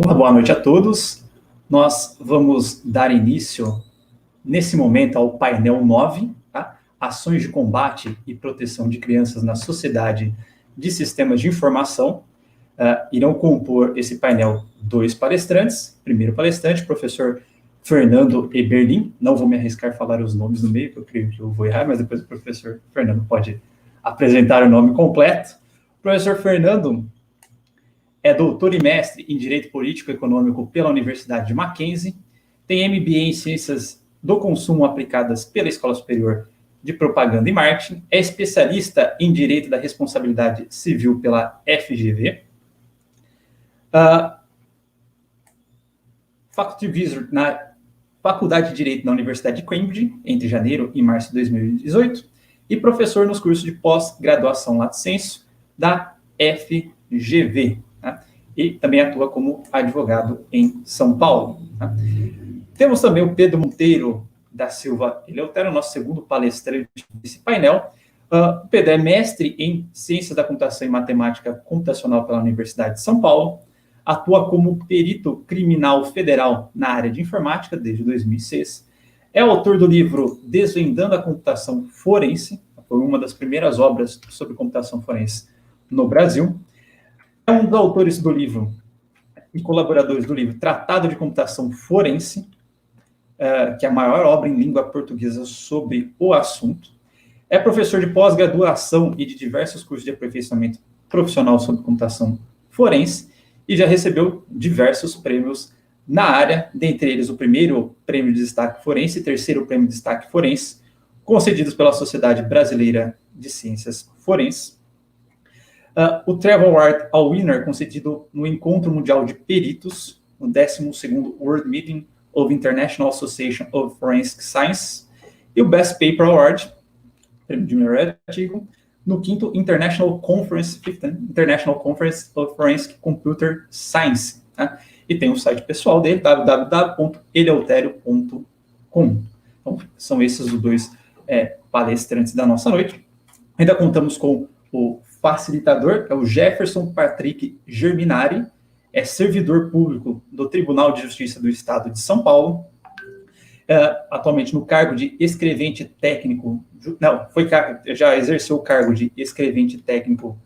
Uma boa noite a todos. Nós vamos dar início, nesse momento, ao painel 9, tá? Ações de combate e proteção de crianças na sociedade de sistemas de informação. Irão compor esse painel 2 palestrantes. Primeiro palestrante, professor Fernando Eberlin. Não vou me arriscar a falar os nomes no meio, que eu creio que eu vou errar, mas depois o professor Fernando pode apresentar o nome completo. O professor Fernando é doutor e mestre em Direito Político e Econômico pela Universidade de Mackenzie, tem MBA em Ciências do Consumo aplicadas pela Escola Superior de Propaganda e Marketing, é especialista em Direito da Responsabilidade Civil pela FGV, Faculty Visor na Faculdade de Direito da Universidade de Cambridge, entre janeiro e março de 2018, e professor nos cursos de pós-graduação Lato Sensu da FGV. Tá? E também atua como advogado em São Paulo. Tá? Temos também o Pedro Monteiro da Silva Eleutério, nosso segundo palestrante desse painel. O Pedro é mestre em Ciência da Computação e Matemática Computacional pela Universidade de São Paulo, atua como perito criminal federal na área de informática desde 2006, é autor do livro Desvendando a Computação Forense, foi uma das primeiras obras sobre computação forense no Brasil, é um dos autores do livro e colaboradores do livro Tratado de Computação Forense, que é a maior obra em língua portuguesa sobre o assunto. É professor de pós-graduação e de diversos cursos de aperfeiçoamento profissional sobre computação forense e já recebeu diversos prêmios na área, dentre eles o primeiro prêmio de destaque forense e terceiro prêmio de destaque forense, concedidos pela Sociedade Brasileira de Ciências Forenses. O Trevor Award ao Winner, concedido no Encontro Mundial de Peritos, no 12º World Meeting of International Association of Forensic Science, e o Best Paper Award, prêmio de melhor artigo, no 5º International Conference of Forensic Computer Science. Tá? E tem o site pessoal dele, www.eleuterio.com. Então, são esses os dois palestrantes da nossa noite. Ainda contamos com o facilitador, que é o Jefferson Patrick Germinari, é servidor público do Tribunal de Justiça do Estado de São Paulo, atualmente no cargo de escrevente técnico, já exerceu o cargo de escrevente técnico,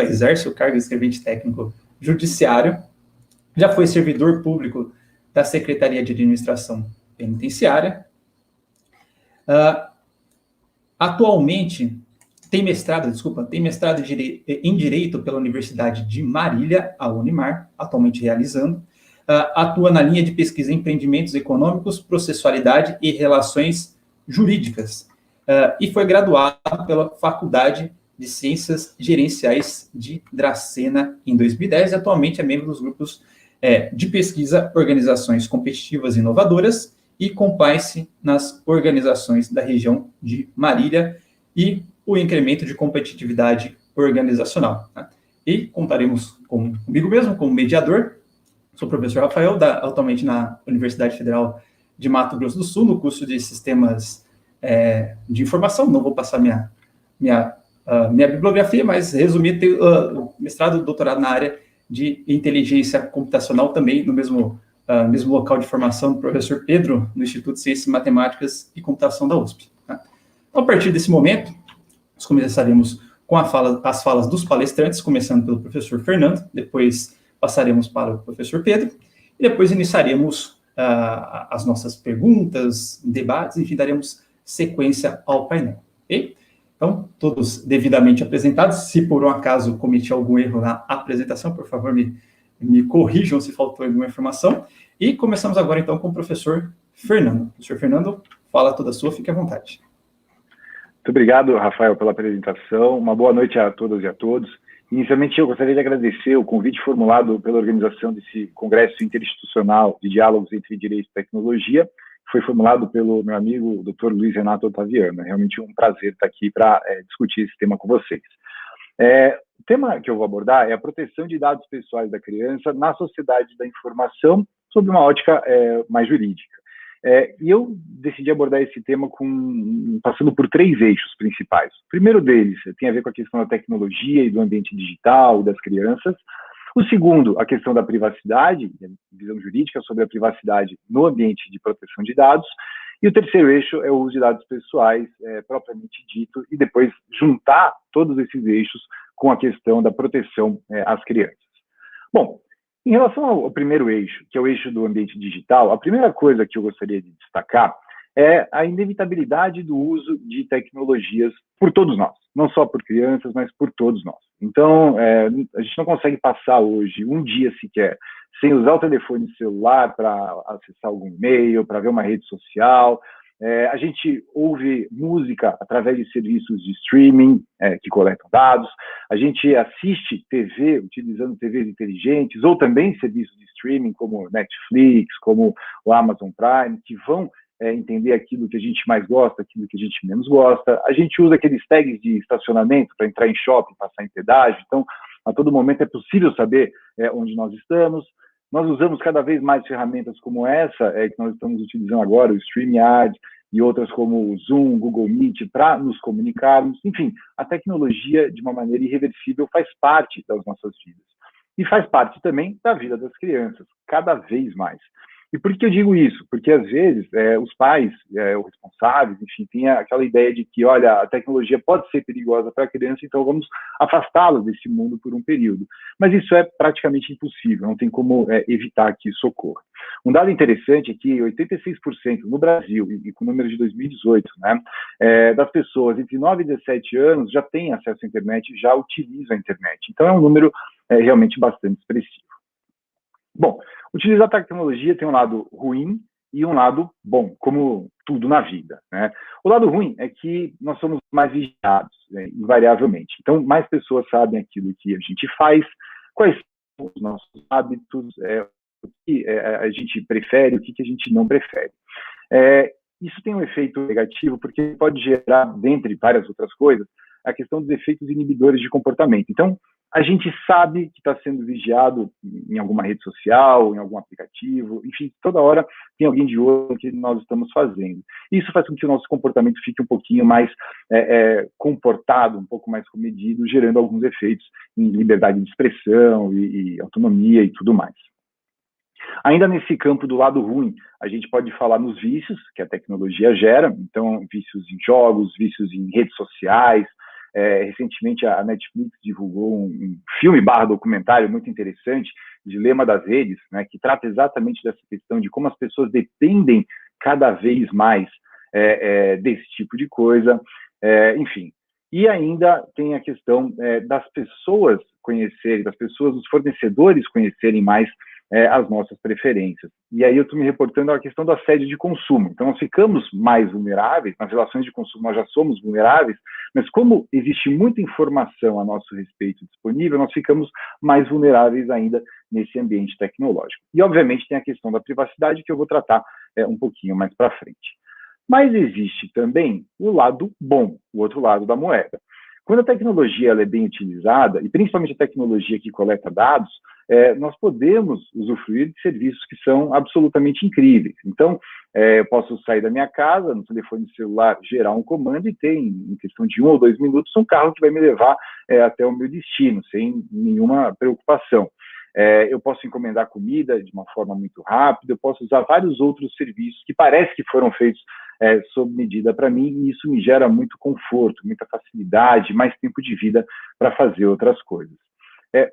exerce o cargo de escrevente técnico judiciário, já foi servidor público da Secretaria de Administração Penitenciária, atualmente tem mestrado em Direito pela Universidade de Marília, a Unimar, atualmente realizando. Atua na linha de pesquisa em empreendimentos econômicos, processualidade e relações jurídicas. E foi graduado pela Faculdade de Ciências Gerenciais de Dracena em 2010. E atualmente é membro dos grupos de pesquisa Organizações Competitivas Inovadoras e Compliance nas organizações da região de Marília e o incremento de competitividade organizacional. Tá? E contaremos comigo mesmo, como mediador. Sou o professor Rafael, atualmente na Universidade Federal de Mato Grosso do Sul, no curso de Sistemas de Informação. Não vou passar minha bibliografia, mas, resumir, tenho mestrado e doutorado na área de inteligência computacional, também no mesmo local de formação do professor Pedro, no Instituto de Ciências Matemáticas e Computação da USP. Tá? Então, a partir desse momento, nós começaremos com as falas dos palestrantes, começando pelo professor Fernando, depois passaremos para o professor Pedro, e depois iniciaremos as nossas perguntas, debates, enfim, daremos sequência ao painel. Okay? Então, todos devidamente apresentados. Se por um acaso cometi algum erro na apresentação, por favor, me corrijam se faltou alguma informação. E começamos agora, então, com o professor Fernando. Professor Fernando, fala toda sua, fique à vontade. Muito obrigado, Rafael, pela apresentação. Uma boa noite a todas e a todos. Inicialmente, eu gostaria de agradecer o convite formulado pela organização desse Congresso Interinstitucional de Diálogos entre Direito e Tecnologia, que foi formulado pelo meu amigo, Dr. Luiz Renato Otaviano. É realmente um prazer estar aqui para discutir esse tema com vocês. O tema que eu vou abordar é a proteção de dados pessoais da criança na sociedade da informação, sob uma ótica mais jurídica. E eu decidi abordar esse tema passando por 3 eixos principais. O primeiro deles tem a ver com a questão da tecnologia e do ambiente digital e das crianças. O segundo, a questão da privacidade, visão jurídica sobre a privacidade no ambiente de proteção de dados. E o terceiro eixo é o uso de dados pessoais, propriamente dito, e depois juntar todos esses eixos com a questão da proteção às crianças. Bom, em relação ao primeiro eixo, que é o eixo do ambiente digital, a primeira coisa que eu gostaria de destacar é a inevitabilidade do uso de tecnologias por todos nós, não só por crianças, mas por todos nós. Então, a gente não consegue passar hoje um dia sequer sem usar o telefone celular para acessar algum e-mail, para ver uma rede social. A gente ouve música através de serviços de streaming que coletam dados. A gente assiste TV utilizando TVs inteligentes ou também serviços de streaming como Netflix, como o Amazon Prime, que vão entender aquilo que a gente mais gosta, aquilo que a gente menos gosta. A gente usa aqueles tags de estacionamento para entrar em shopping, passar em pedágio. Então, a todo momento é possível saber onde nós estamos. Nós usamos cada vez mais ferramentas como essa que nós estamos utilizando agora, o StreamYard e outras como o Zoom, Google Meet, para nos comunicarmos. Enfim, a tecnologia, de uma maneira irreversível, faz parte das nossas vidas. E faz parte também da vida das crianças, cada vez mais. E por que eu digo isso? Porque, às vezes, os pais, os responsáveis, enfim, têm aquela ideia de que, olha, a tecnologia pode ser perigosa para a criança, então vamos afastá-la desse mundo por um período. Mas isso é praticamente impossível, não tem como evitar que isso ocorra. Um dado interessante é que 86% no Brasil, e com o número de 2018, das pessoas entre 9 e 17 anos já têm acesso à internet, já utilizam a internet. Então, é um número realmente bastante expressivo. Bom, utilizar a tecnologia tem um lado ruim e um lado bom, como tudo na vida, O lado ruim é que nós somos mais vigiados, invariavelmente. Então, mais pessoas sabem aquilo que a gente faz, quais são os nossos hábitos, o que a gente prefere, o que a gente não prefere. Isso tem um efeito negativo, porque pode gerar, dentre várias outras coisas, a questão dos efeitos inibidores de comportamento. Então, a gente sabe que está sendo vigiado em alguma rede social, em algum aplicativo, enfim, toda hora tem alguém de olho que nós estamos fazendo. Isso faz com que o nosso comportamento fique um pouquinho mais comportado, um pouco mais comedido, gerando alguns efeitos em liberdade de expressão e autonomia e tudo mais. Ainda nesse campo do lado ruim, a gente pode falar nos vícios que a tecnologia gera, então vícios em jogos, vícios em redes sociais. Recentemente a Netflix divulgou um filme/documentário muito interessante, Dilema das Redes, que trata exatamente dessa questão de como as pessoas dependem cada vez mais desse tipo de coisa, enfim. E ainda tem a questão das pessoas conhecerem, dos fornecedores conhecerem mais as nossas preferências. E aí eu estou me reportando à questão do assédio de consumo. Então, nós ficamos mais vulneráveis, nas relações de consumo nós já somos vulneráveis, mas como existe muita informação a nosso respeito disponível, nós ficamos mais vulneráveis ainda nesse ambiente tecnológico. E, obviamente, tem a questão da privacidade, que eu vou tratar um pouquinho mais para frente. Mas existe também o lado bom, o outro lado da moeda. Quando a tecnologia ela é bem utilizada, e principalmente a tecnologia que coleta dados, nós podemos usufruir de serviços que são absolutamente incríveis. Então, eu posso sair da minha casa, no telefone celular, gerar um comando e ter, em questão de 1 ou 2 minutos, um carro que vai me levar até o meu destino, sem nenhuma preocupação. Eu posso encomendar comida de uma forma muito rápida, eu posso usar vários outros serviços que parece que foram feitos sob medida para mim, e isso me gera muito conforto, muita facilidade, mais tempo de vida para fazer outras coisas.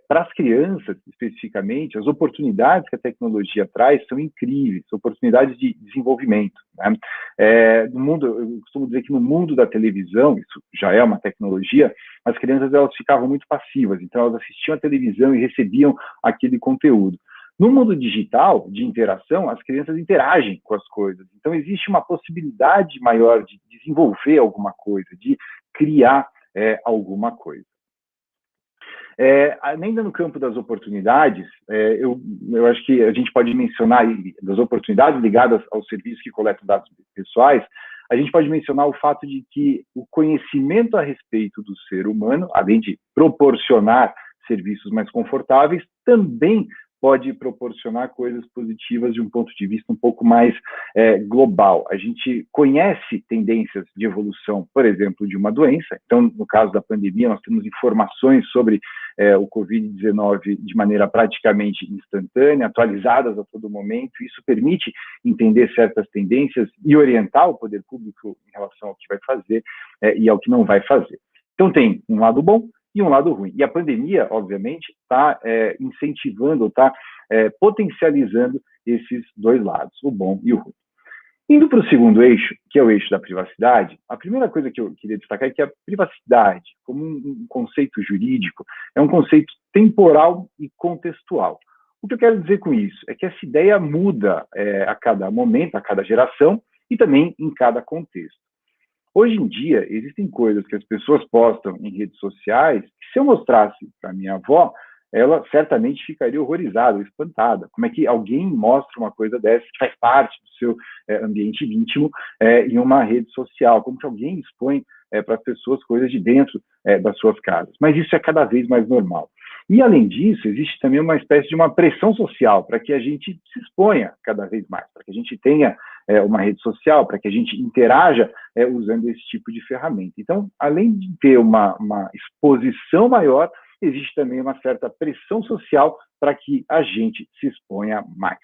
Para as crianças, especificamente, as oportunidades que a tecnologia traz são incríveis, oportunidades de desenvolvimento. No mundo, eu costumo dizer que no mundo da televisão, isso já é uma tecnologia, as crianças elas ficavam muito passivas, então elas assistiam a televisão e recebiam aquele conteúdo. No mundo digital, de interação, as crianças interagem com as coisas. Então, existe uma possibilidade maior de desenvolver alguma coisa, de criar alguma coisa. Ainda no campo das oportunidades, eu acho que a gente pode mencionar, das oportunidades ligadas aos serviços que coletam dados pessoais, a gente pode mencionar o fato de que o conhecimento a respeito do ser humano, além de proporcionar serviços mais confortáveis, também pode proporcionar coisas positivas de um ponto de vista um pouco mais global. A gente conhece tendências de evolução, por exemplo, de uma doença. Então, no caso da pandemia, nós temos informações sobre o Covid-19 de maneira praticamente instantânea, atualizadas a todo momento. Isso permite entender certas tendências e orientar o poder público em relação ao que vai fazer e ao que não vai fazer. Então, tem um lado bom e um lado ruim. E a pandemia, obviamente, está incentivando, está potencializando esses dois lados, o bom e o ruim. Indo para o segundo eixo, que é o eixo da privacidade, a primeira coisa que eu queria destacar é que a privacidade, como um conceito jurídico, é um conceito temporal e contextual. O que eu quero dizer com isso é que essa ideia muda a cada momento, a cada geração e também em cada contexto. Hoje em dia, existem coisas que as pessoas postam em redes sociais que, se eu mostrasse para minha avó, ela certamente ficaria horrorizada, espantada. Como é que alguém mostra uma coisa dessa que faz parte do seu ambiente íntimo em uma rede social? Como que alguém expõe para as pessoas coisas de dentro das suas casas? Mas isso é cada vez mais normal. E, além disso, existe também uma espécie de uma pressão social para que a gente se exponha cada vez mais, para que a gente tenha uma rede social, para que a gente interaja usando esse tipo de ferramenta. Então, além de ter uma exposição maior, existe também uma certa pressão social para que a gente se exponha mais.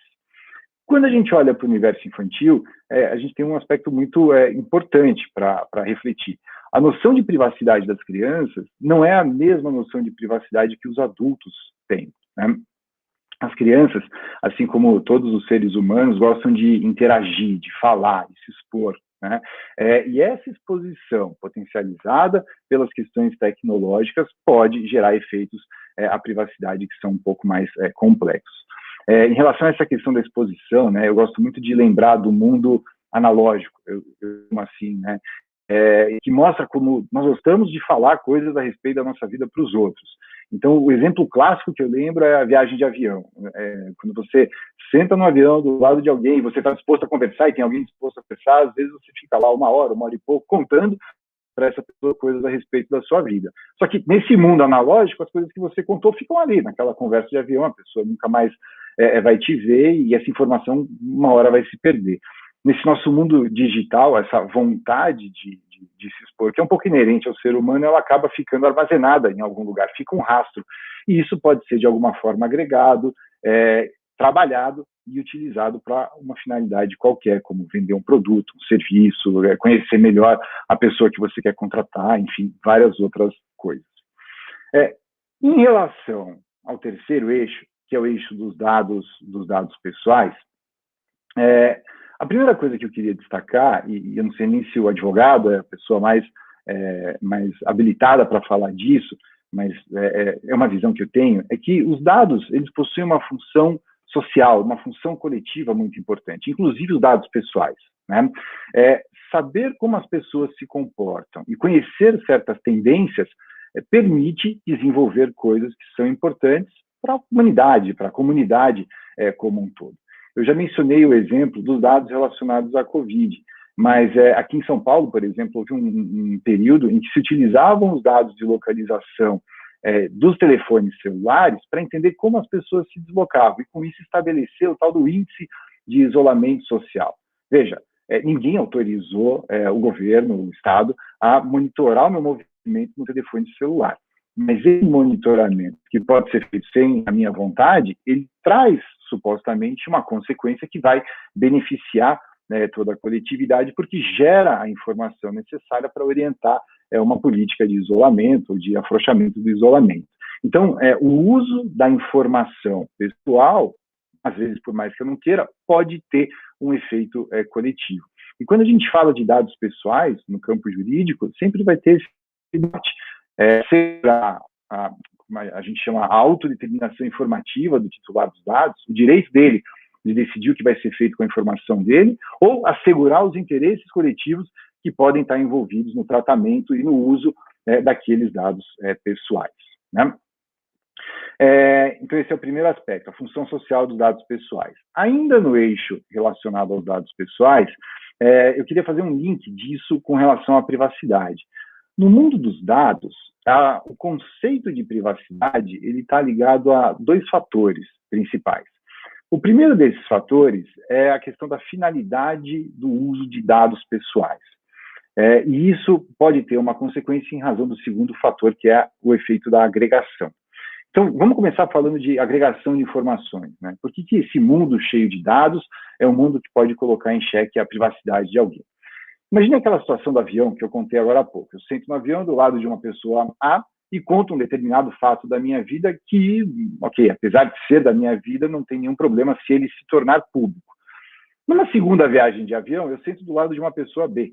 Quando a gente olha para o universo infantil, a gente tem um aspecto muito importante para refletir. A noção de privacidade das crianças não é a mesma noção de privacidade que os adultos têm, né? As crianças, assim como todos os seres humanos, gostam de interagir, de falar, de se expor, né? E essa exposição potencializada pelas questões tecnológicas pode gerar efeitos à privacidade que são um pouco mais complexos. Em relação a essa questão da exposição, né, eu gosto muito de lembrar do mundo analógico, assim, né, que mostra como nós gostamos de falar coisas a respeito da nossa vida para os outros. Então, o exemplo clássico que eu lembro é a viagem de avião. Quando você senta no avião do lado de alguém, você está disposto a conversar e tem alguém disposto a conversar, às vezes você fica lá uma hora e pouco, contando para essa pessoa coisas a respeito da sua vida. Só que nesse mundo analógico, as coisas que você contou ficam ali, naquela conversa de avião, a pessoa nunca mais vai te ver e essa informação uma hora vai se perder. Nesse nosso mundo digital, essa vontade de se expor, que é um pouco inerente ao ser humano, ela acaba ficando armazenada em algum lugar, fica um rastro. E isso pode ser, de alguma forma, agregado, trabalhado e utilizado para uma finalidade qualquer, como vender um produto, um serviço, conhecer melhor a pessoa que você quer contratar, enfim, várias outras coisas. Em relação ao terceiro eixo, que é o eixo dos dados pessoais, a primeira coisa que eu queria destacar, e eu não sei nem se o advogado é a pessoa mais habilitada para falar disso, mas é uma visão que eu tenho, é que os dados, eles possuem uma função social, uma função coletiva muito importante, inclusive os dados pessoais, né? Saber como as pessoas se comportam e conhecer certas tendências permite desenvolver coisas que são importantes para a humanidade, para a comunidade como um todo. Eu já mencionei o exemplo dos dados relacionados à Covid, mas aqui em São Paulo, por exemplo, houve um período em que se utilizavam os dados de localização dos telefones celulares para entender como as pessoas se deslocavam, e com isso estabelecer o tal do índice de isolamento social. Veja, ninguém autorizou o governo, o Estado, a monitorar o meu movimento no telefone celular. Mas esse monitoramento, que pode ser feito sem a minha vontade, ele traz, supostamente, uma consequência que vai beneficiar toda a coletividade, porque gera a informação necessária para orientar uma política de isolamento, ou de afrouxamento do isolamento. Então, o uso da informação pessoal, às vezes, por mais que eu não queira, pode ter um efeito coletivo. E quando a gente fala de dados pessoais, no campo jurídico, sempre vai ter esse debate. Seja a gente chama a autodeterminação informativa do titular dos dados, o direito dele de decidir o que vai ser feito com a informação dele, ou assegurar os interesses coletivos que podem estar envolvidos no tratamento e no uso daqueles dados pessoais, né? Então, esse é o primeiro aspecto, a função social dos dados pessoais. Ainda no eixo relacionado aos dados pessoais, eu queria fazer um link disso com relação à privacidade. No mundo dos dados, o conceito de privacidade ele está ligado a dois fatores principais. O primeiro desses fatores é a questão da finalidade do uso de dados pessoais. E isso pode ter uma consequência em razão do segundo fator, que é o efeito da agregação. Então, vamos começar falando de agregação de informações, né? Por que esse mundo cheio de dados é um mundo que pode colocar em xeque a privacidade de alguém? Imagine aquela situação do avião que eu contei agora há pouco. Eu sento no avião do lado de uma pessoa A e conto um determinado fato da minha vida que, ok, apesar de ser da minha vida, não tem nenhum problema se ele se tornar público. Numa segunda viagem de avião, eu sento do lado de uma pessoa B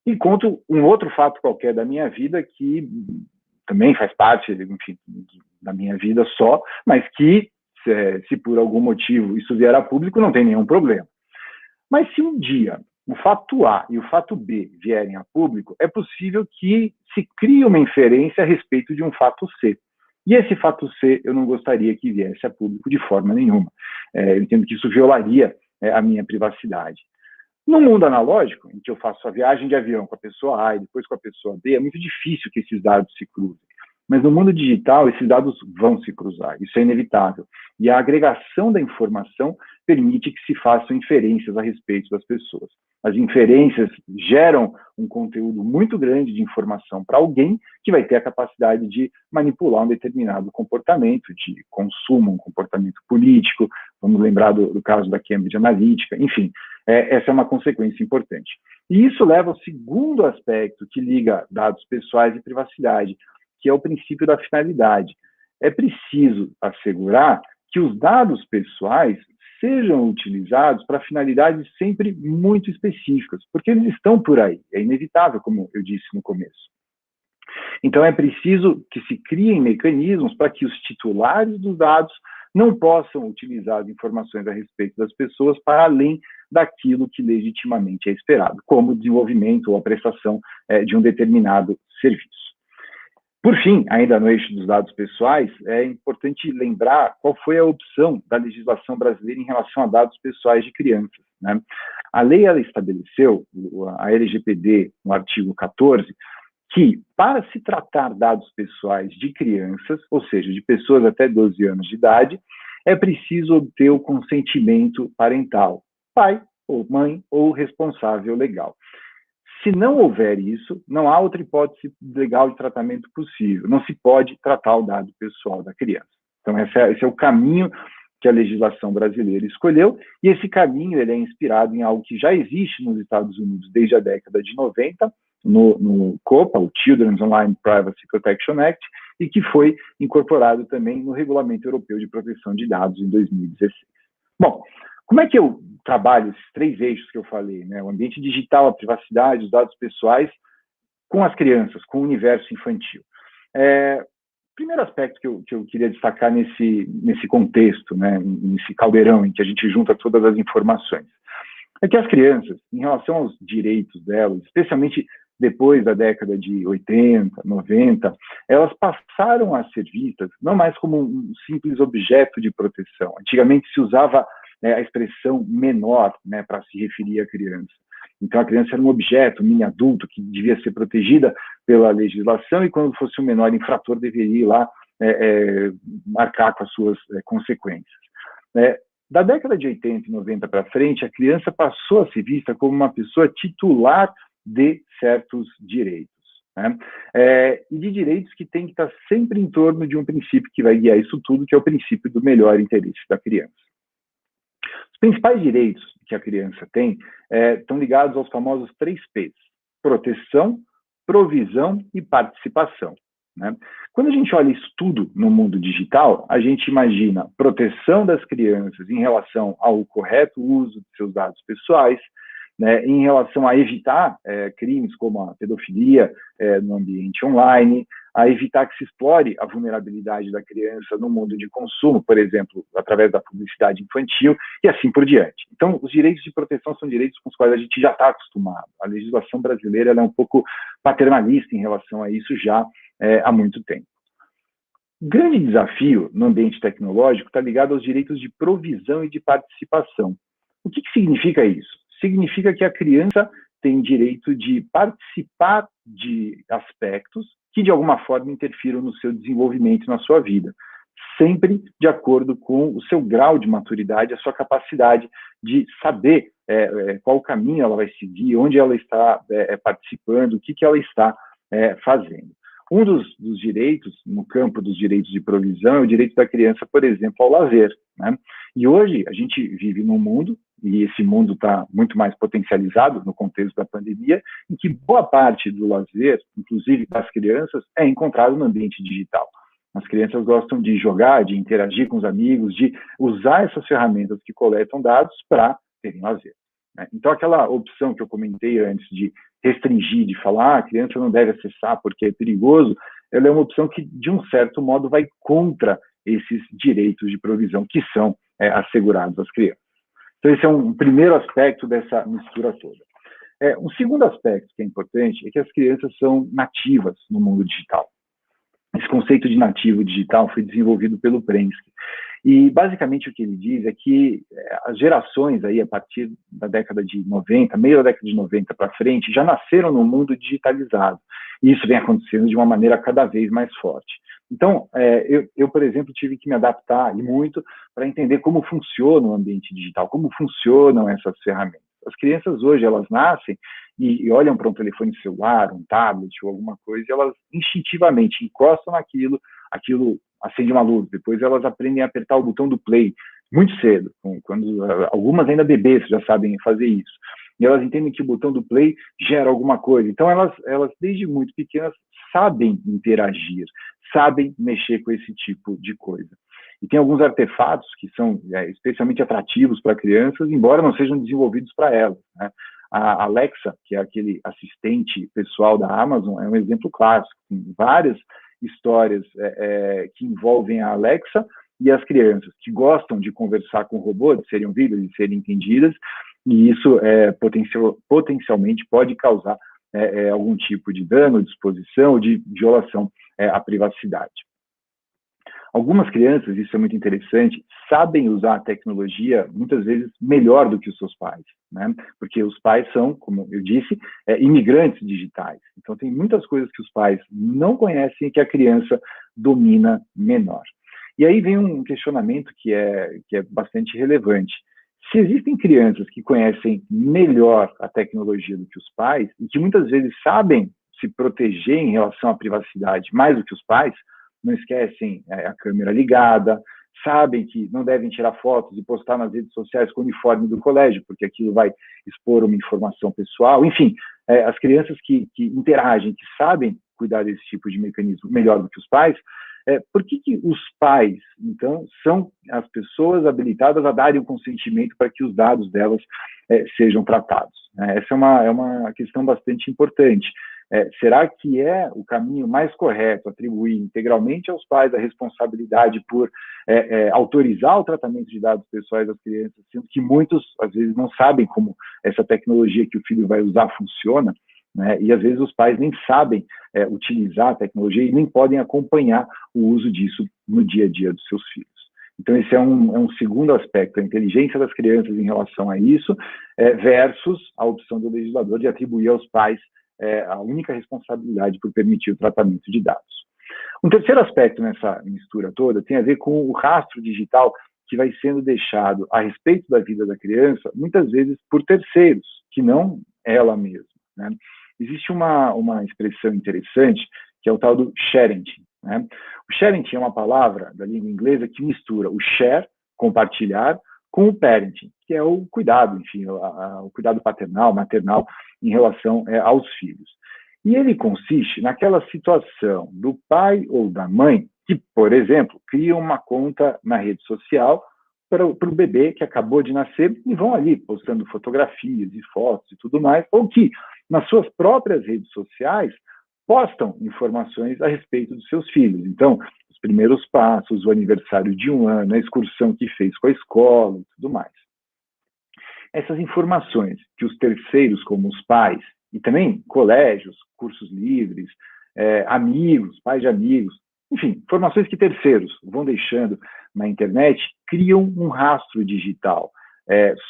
e conto um outro fato qualquer da minha vida que também faz parte, enfim, da minha vida só, mas que, se por algum motivo isso vier a público, não tem nenhum problema. Mas se um dia o fato A e o fato B vierem a público, é possível que se crie uma inferência a respeito de um fato C. E esse fato C eu não gostaria que viesse a público de forma nenhuma. Eu entendo que isso violaria a minha privacidade. No mundo analógico, em que eu faço a viagem de avião com a pessoa A e depois com a pessoa B, é muito difícil que esses dados se cruzem. Mas no mundo digital, esses dados vão se cruzar, isso é inevitável. E a agregação da informação permite que se façam inferências a respeito das pessoas. As inferências geram um conteúdo muito grande de informação para alguém que vai ter a capacidade de manipular um determinado comportamento de consumo, um comportamento político, vamos lembrar do caso da Cambridge Analytica, enfim, essa é uma consequência importante. E isso leva ao segundo aspecto que liga dados pessoais e privacidade, que é o princípio da finalidade. É preciso assegurar que os dados pessoais sejam utilizados para finalidades sempre muito específicas, porque eles estão por aí, é inevitável, como eu disse no começo. Então, é preciso que se criem mecanismos para que os titulares dos dados não possam utilizar as informações a respeito das pessoas para além daquilo que legitimamente é esperado, como o desenvolvimento ou a prestação de um determinado serviço. Por fim, ainda no eixo dos dados pessoais, é importante lembrar qual foi a opção da legislação brasileira em relação a dados pessoais de crianças, né? A lei ela estabeleceu, a LGPD, no artigo 14, que para se tratar dados pessoais de crianças, ou seja, de pessoas até 12 anos de idade, é preciso obter o consentimento parental, pai ou mãe ou responsável legal. Se não houver isso, não há outra hipótese legal de tratamento possível. Não se pode tratar o dado pessoal da criança. Então, esse é o caminho que a legislação brasileira escolheu, e esse caminho ele é inspirado em algo que já existe nos Estados Unidos desde a década de 90, no COPA, o Children's Online Privacy Protection Act, e que foi incorporado também no Regulamento Europeu de Proteção de Dados em 2016. Bom, como é que eu trabalho esses três eixos que eu falei, né? O ambiente digital, a privacidade, os dados pessoais, com as crianças, com o universo infantil. Primeiro aspecto que eu queria destacar nesse contexto, né, nesse caldeirão em que a gente junta todas as informações, é que as crianças, em relação aos direitos delas, especialmente depois da década de 80, 90, elas passaram a ser vistas não mais como um simples objeto de proteção. Antigamente se usava a expressão menor, né, para se referir à criança. Então, a criança era um objeto, um mini-adulto, que devia ser protegida pela legislação e, quando fosse um menor infrator, deveria ir lá marcar com as suas consequências. Da década de 80 e 90 para frente, a criança passou a ser vista como uma pessoa titular de certos direitos, né? E de direitos que tem que estar sempre em torno de um princípio que vai guiar isso tudo, que é o princípio do melhor interesse da criança. Os principais direitos que a criança tem estão ligados aos famosos 3 P's: proteção, provisão e participação, né? Quando a gente olha isso tudo no mundo digital, a gente imagina proteção das crianças em relação ao correto uso de seus dados pessoais, né, em relação a evitar crimes como a pedofilia no ambiente online, a evitar que se explore a vulnerabilidade da criança no mundo de consumo, por exemplo, através da publicidade infantil, e assim por diante. Então, os direitos de proteção são direitos com os quais a gente já está acostumado. A legislação brasileira ela é um pouco paternalista em relação a isso já há muito tempo. O grande desafio no ambiente tecnológico está ligado aos direitos de provisão e de participação. O que significa isso? Significa que a criança tem direito de participar de aspectos que, de alguma forma, interfiram no seu desenvolvimento e na sua vida, sempre de acordo com o seu grau de maturidade, a sua capacidade de saber qual caminho ela vai seguir, onde ela está participando, o que ela está fazendo. Um dos direitos, no campo dos direitos de provisão, é o direito da criança, por exemplo, ao lazer, né? E hoje a gente vive num mundo, e esse mundo está muito mais potencializado no contexto da pandemia, em que boa parte do lazer, inclusive das crianças, é encontrado no ambiente digital. As crianças gostam de jogar, de interagir com os amigos, de usar essas ferramentas que coletam dados para terem lazer, né? Então, aquela opção que eu comentei antes de restringir, de falar, a criança não deve acessar porque é perigoso, ela é uma opção que, de um certo modo, vai contra esses direitos de provisão que são assegurados às crianças. Então, esse é um primeiro aspecto dessa mistura toda. Um segundo aspecto que é importante é que as crianças são nativas no mundo digital. Esse conceito de nativo digital foi desenvolvido pelo Prensky. E, basicamente, o que ele diz é que as gerações, aí, a partir da década de 90, meio da década de 90 para frente, já nasceram no mundo digitalizado. E isso vem acontecendo de uma maneira cada vez mais forte. Então, eu, por exemplo, tive que me adaptar, e muito, para entender como funciona o ambiente digital, como funcionam essas ferramentas. As crianças hoje, elas nascem e olham para um telefone celular, um tablet ou alguma coisa, e elas instintivamente encostam naquilo, aquilo acende uma luz, depois elas aprendem a apertar o botão do play muito cedo, quando algumas ainda bebês já sabem fazer isso, e elas entendem que o botão do play gera alguma coisa, então elas desde muito pequenas sabem interagir, sabem mexer com esse tipo de coisa. E tem alguns artefatos que são especialmente atrativos para crianças, embora não sejam desenvolvidos para elas, né? A Alexa, que é aquele assistente pessoal da Amazon, é um exemplo clássico. Tem várias histórias que envolvem a Alexa e as crianças que gostam de conversar com o robô, de serem ouvidas, de serem entendidas, e isso potencialmente pode causar algum tipo de dano, de exposição ou de violação à privacidade. Algumas crianças, isso é muito interessante, sabem usar a tecnologia muitas vezes melhor do que os seus pais, né? Porque os pais são, como eu disse, imigrantes digitais. Então, tem muitas coisas que os pais não conhecem e que a criança domina menor. E aí vem um questionamento que é bastante relevante. Se existem crianças que conhecem melhor a tecnologia do que os pais e que muitas vezes sabem se proteger em relação à privacidade mais do que os pais, não esquecem a câmera ligada, sabem que não devem tirar fotos e postar nas redes sociais com o uniforme do colégio, porque aquilo vai expor uma informação pessoal. Enfim, as crianças que interagem, que sabem cuidar desse tipo de mecanismo melhor do que os pais, por que os pais, então, são as pessoas habilitadas a darem o consentimento para que os dados delas sejam tratados? Essa é uma questão bastante importante. Será que é o caminho mais correto atribuir integralmente aos pais a responsabilidade por autorizar o tratamento de dados pessoais das crianças, sendo que muitos, às vezes, não sabem como essa tecnologia que o filho vai usar funciona, né? E, às vezes, os pais nem sabem utilizar a tecnologia e nem podem acompanhar o uso disso no dia a dia dos seus filhos. Então, esse é um segundo aspecto, a inteligência das crianças em relação a isso, versus a opção do legislador de atribuir aos pais a única responsabilidade por permitir o tratamento de dados. Um terceiro aspecto nessa mistura toda tem a ver com o rastro digital que vai sendo deixado a respeito da vida da criança, muitas vezes por terceiros, que não ela mesma, né? Existe uma expressão interessante, que é o tal do sharenting, né? O sharenting é uma palavra da língua inglesa que mistura o share, compartilhar, com o parenting, que é o cuidado, enfim, o cuidado paternal, maternal, em relação aos filhos. E ele consiste naquela situação do pai ou da mãe que, por exemplo, criam uma conta na rede social para o bebê que acabou de nascer e vão ali postando fotografias e fotos e tudo mais, ou que, nas suas próprias redes sociais, postam informações a respeito dos seus filhos. Então, os primeiros passos, o aniversário de 1 ano, a excursão que fez com a escola e tudo mais. Essas informações que os terceiros, como os pais, e também colégios, cursos livres, amigos, pais de amigos, enfim, informações que terceiros vão deixando na internet, criam um rastro digital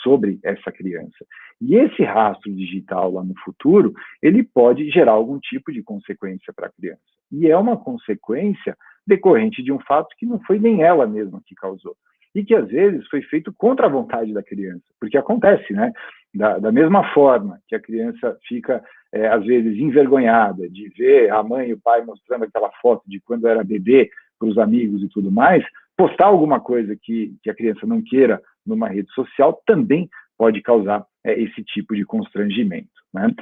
sobre essa criança. E esse rastro digital lá no futuro, ele pode gerar algum tipo de consequência para a criança. E é uma consequência decorrente de um fato que não foi nem ela mesma que causou. e que, às vezes, foi feito contra a vontade da criança, porque acontece, né? Da mesma forma que a criança fica, às vezes, envergonhada de ver a mãe e o pai mostrando aquela foto de quando era bebê para os amigos e tudo mais, postar alguma coisa que a criança não queira numa rede social também pode causar esse tipo de constrangimento, né?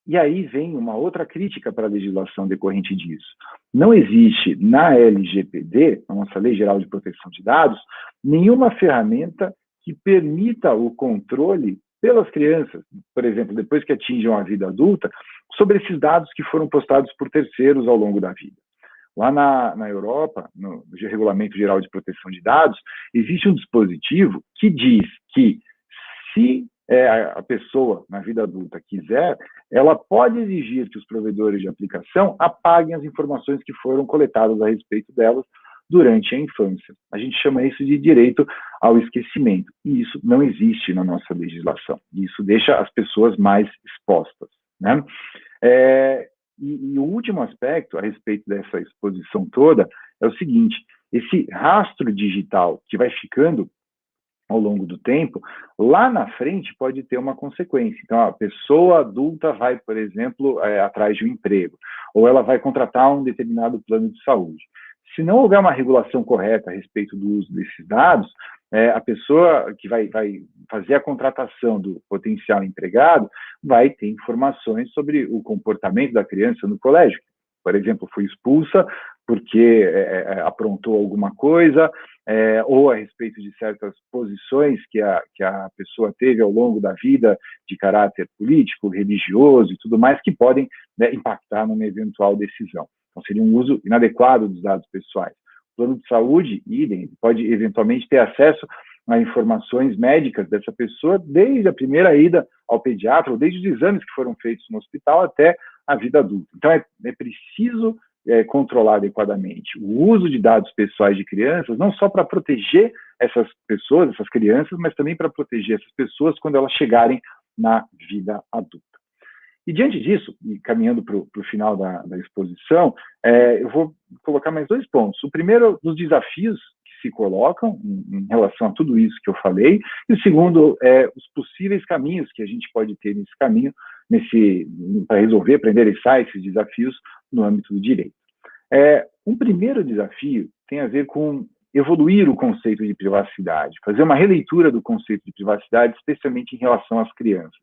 E aí vem uma outra crítica para a legislação decorrente disso. Não existe na LGPD, a nossa Lei Geral de Proteção de Dados, nenhuma ferramenta que permita o controle pelas crianças, por exemplo, depois que atingem a vida adulta, sobre esses dados que foram postados por terceiros ao longo da vida. Lá na Europa, no Regulamento Geral de Proteção de Dados, existe um dispositivo que diz que, se a pessoa, na vida adulta, quiser, ela pode exigir que os provedores de aplicação apaguem as informações que foram coletadas a respeito delas durante a infância. A gente chama isso de direito ao esquecimento, e isso não existe na nossa legislação. Isso deixa as pessoas mais expostas, né? E o último aspecto a respeito dessa exposição toda é o seguinte: esse rastro digital que vai ficando ao longo do tempo, lá na frente pode ter uma consequência. Então, a pessoa adulta vai, por exemplo, atrás de um emprego, ou ela vai contratar um determinado plano de saúde. Se não houver uma regulação correta a respeito do uso desses dados, a pessoa que vai fazer a contratação do potencial empregado vai ter informações sobre o comportamento da criança no colégio. Por exemplo, foi expulsa porque aprontou alguma coisa, ou a respeito de certas posições que a pessoa teve ao longo da vida de caráter político, religioso e tudo mais, que podem, né, impactar numa eventual decisão. Então, seria um uso inadequado dos dados pessoais. O plano de saúde, idem, pode eventualmente ter acesso a informações médicas dessa pessoa desde a primeira ida ao pediatra, ou desde os exames que foram feitos no hospital até a vida adulta. Então, é preciso controlar adequadamente o uso de dados pessoais de crianças, não só para proteger essas pessoas, essas crianças, mas também para proteger essas pessoas quando elas chegarem na vida adulta. E diante disso, e caminhando para o final da exposição, eu vou colocar mais 2 pontos. O primeiro, dos desafios que se colocam em relação a tudo isso que eu falei, e o segundo, os possíveis caminhos que a gente pode ter nesse caminho, para resolver, para endereçar esses desafios no âmbito do direito. Um primeiro desafio tem a ver com evoluir o conceito de privacidade, fazer uma releitura do conceito de privacidade, especialmente em relação às crianças,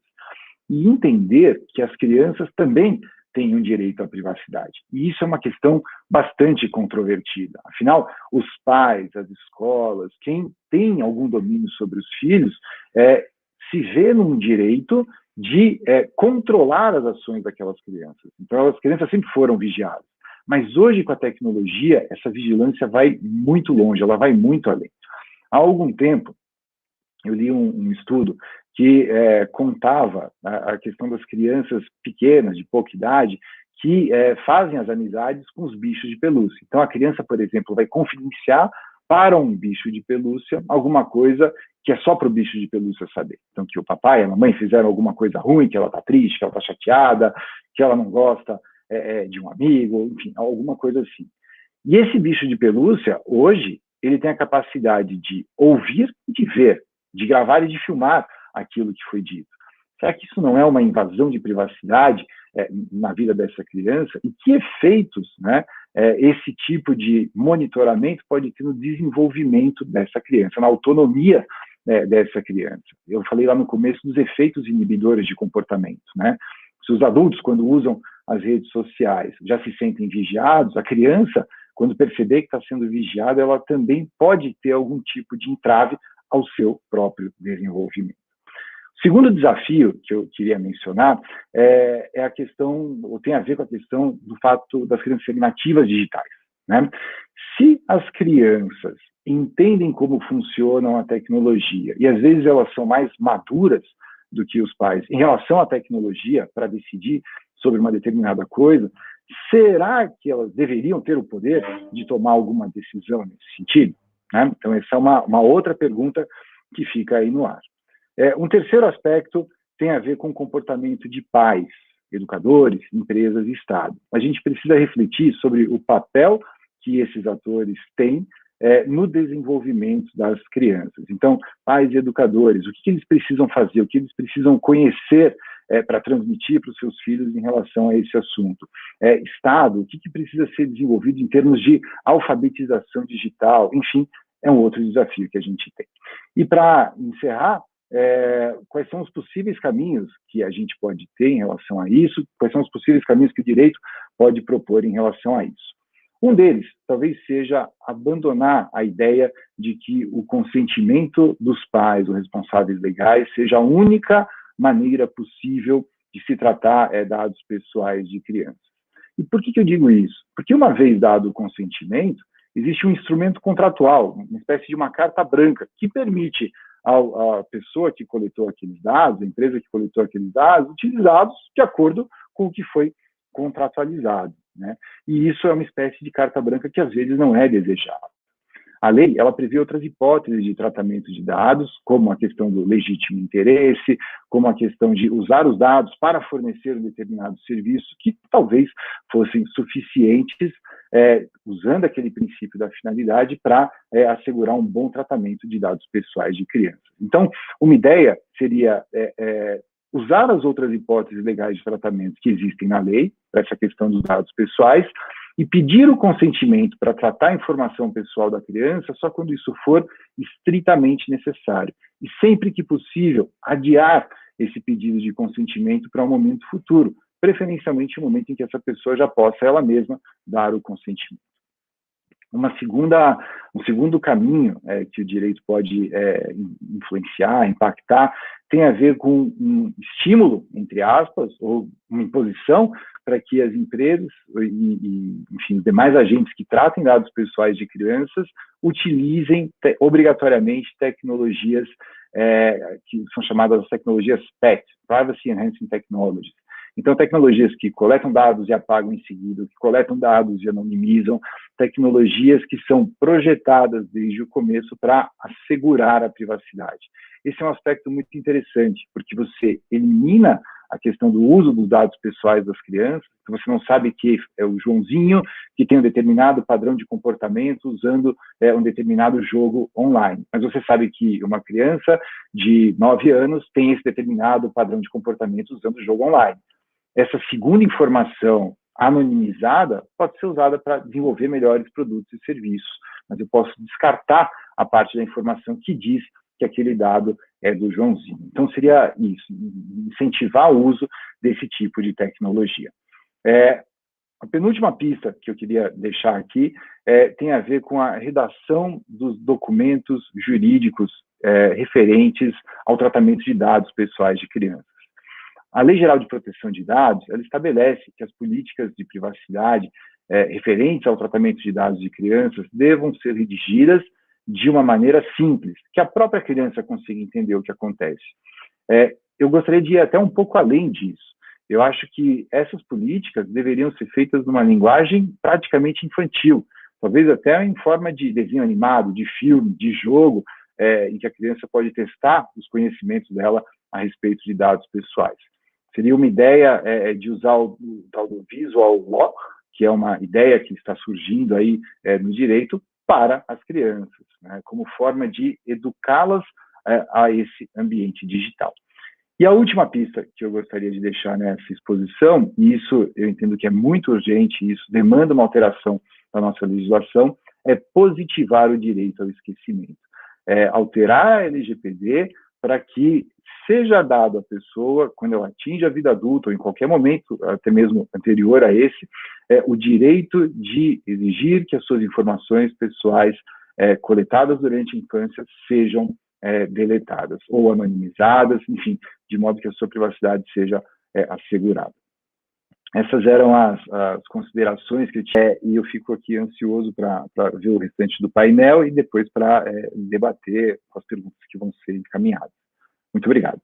e entender que as crianças também têm um direito à privacidade. E isso é uma questão bastante controvertida. Afinal, os pais, as escolas, quem tem algum domínio sobre os filhos, se vê num direito de controlar as ações daquelas crianças. Então, as crianças sempre foram vigiadas. Mas hoje, com a tecnologia, essa vigilância vai muito longe, ela vai muito além. Há algum tempo, eu li um estudo que contava a questão das crianças pequenas, de pouca idade, que fazem as amizades com os bichos de pelúcia. Então, a criança, por exemplo, vai confidenciar para um bicho de pelúcia alguma coisa que é só para o bicho de pelúcia saber. Então, que o papai e a mamãe fizeram alguma coisa ruim, que ela está triste, que ela está chateada, que ela não gosta de um amigo, enfim, alguma coisa assim. E esse bicho de pelúcia, hoje, ele tem a capacidade de ouvir e de ver, de gravar e de filmar aquilo que foi dito. Será que isso não é uma invasão de privacidade na vida dessa criança? E que efeitos, né, esse tipo de monitoramento pode ter no desenvolvimento dessa criança, na autonomia dessa criança? Eu falei lá no começo dos efeitos inibidores de comportamento, né? Se os adultos, quando usam as redes sociais, já se sentem vigiados, a criança, quando perceber que está sendo vigiada, ela também pode ter algum tipo de entrave ao seu próprio desenvolvimento. O segundo desafio que eu queria mencionar é a questão, ou tem a ver com a questão do fato das crianças serem nativas digitais, né? Se as crianças entendem como funcionam a tecnologia, e às vezes elas são mais maduras do que os pais em relação à tecnologia para decidir sobre uma determinada coisa, será que elas deveriam ter o poder de tomar alguma decisão nesse sentido? Né? Então, essa é uma outra pergunta que fica aí no ar. Um terceiro aspecto tem a ver com o comportamento de pais, educadores, empresas e Estado. A gente precisa refletir sobre o papel que esses atores têm no desenvolvimento das crianças. Então, pais e educadores, o que eles precisam fazer, o que eles precisam conhecer para transmitir para os seus filhos em relação a esse assunto. Estado, o que precisa ser desenvolvido em termos de alfabetização digital, enfim, é um outro desafio que a gente tem. E para encerrar, quais são os possíveis caminhos que a gente pode ter em relação a isso, quais são os possíveis caminhos que o direito pode propor em relação a isso. Um deles, talvez seja abandonar a ideia de que o consentimento dos pais ou responsáveis legais seja a única maneira possível de se tratar dados pessoais de crianças. E por que eu digo isso? Porque uma vez dado o consentimento, existe um instrumento contratual, uma espécie de uma carta branca, que permite à pessoa que coletou aqueles dados, a empresa que coletou aqueles dados, utilizá-los de acordo com o que foi contratualizado, né? E isso é uma espécie de carta branca que às vezes não é desejada. A lei, ela prevê outras hipóteses de tratamento de dados, como a questão do legítimo interesse, como a questão de usar os dados para fornecer um determinado serviço, que talvez fossem suficientes, usando aquele princípio da finalidade para assegurar um bom tratamento de dados pessoais de crianças. Então, uma ideia seria usar as outras hipóteses legais de tratamento que existem na lei, para essa questão dos dados pessoais, e pedir o consentimento para tratar a informação pessoal da criança só quando isso for estritamente necessário. E sempre que possível, adiar esse pedido de consentimento para um momento futuro, preferencialmente um momento em que essa pessoa já possa ela mesma dar o consentimento. Um segundo caminho que o direito pode influenciar, impactar, tem a ver com um estímulo, entre aspas, ou uma imposição para que as empresas e enfim, os demais agentes que tratem dados pessoais de crianças utilizem obrigatoriamente tecnologias que são chamadas as tecnologias PET, Privacy Enhancing Technologies. Então, tecnologias que coletam dados e apagam em seguida, que coletam dados e anonimizam, tecnologias que são projetadas desde o começo para assegurar a privacidade. Esse é um aspecto muito interessante, porque você elimina a questão do uso dos dados pessoais das crianças, você não sabe que é o Joãozinho que tem um determinado padrão de comportamento usando um determinado jogo online. Mas você sabe que uma criança de 9 anos tem esse determinado padrão de comportamento usando o jogo online. Essa segunda informação anonimizada pode ser usada para desenvolver melhores produtos e serviços, mas eu posso descartar a parte da informação que diz que aquele dado é do Joãozinho. Então, seria isso, incentivar o uso desse tipo de tecnologia. A penúltima pista que eu queria deixar aqui tem a ver com a redação dos documentos jurídicos referentes ao tratamento de dados pessoais de crianças. A Lei Geral de Proteção de Dados, ela estabelece que as políticas de privacidade referentes ao tratamento de dados de crianças devam ser redigidas de uma maneira simples, que a própria criança consiga entender o que acontece. Eu gostaria de ir até um pouco além disso. Eu acho que essas políticas deveriam ser feitas numa linguagem praticamente infantil, talvez até em forma de desenho animado, de filme, de jogo, em que a criança pode testar os conhecimentos dela a respeito de dados pessoais. Seria uma ideia de usar o tal do visual law, que é uma ideia que está surgindo aí no direito, para as crianças, né, como forma de educá-las a esse ambiente digital. E a última pista que eu gostaria de deixar nessa exposição, e isso eu entendo que é muito urgente, isso demanda uma alteração da nossa legislação, é positivar o direito ao esquecimento. Alterar a LGPD para que seja dado à pessoa, quando ela atinge a vida adulta, ou em qualquer momento, até mesmo anterior a esse, o direito de exigir que as suas informações pessoais coletadas durante a infância sejam deletadas, ou anonimizadas, enfim, de modo que a sua privacidade seja assegurada. Essas eram as considerações que eu tinha, e eu fico aqui ansioso para ver o restante do painel e depois para debater com as perguntas que vão ser encaminhadas. Muito obrigado.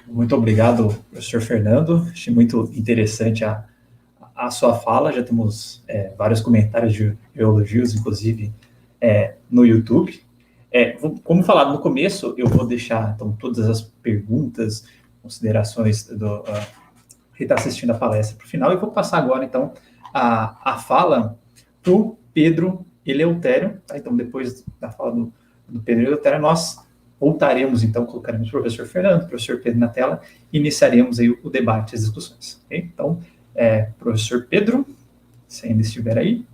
Muito obrigado, professor Fernando. Achei muito interessante a sua fala. Já temos vários comentários de elogios, inclusive, no YouTube. Como falado no começo, eu vou deixar então, todas as perguntas, considerações do que está assistindo a palestra para o final, e vou passar agora, então, a fala para o Pedro Eleutério. Tá? Então, depois da fala do Pedro Eleutério, nós voltaremos, então, colocaremos o professor Fernando, o professor Pedro na tela, e iniciaremos aí o debate, as discussões. Okay? Então, professor Pedro, se ainda estiver aí,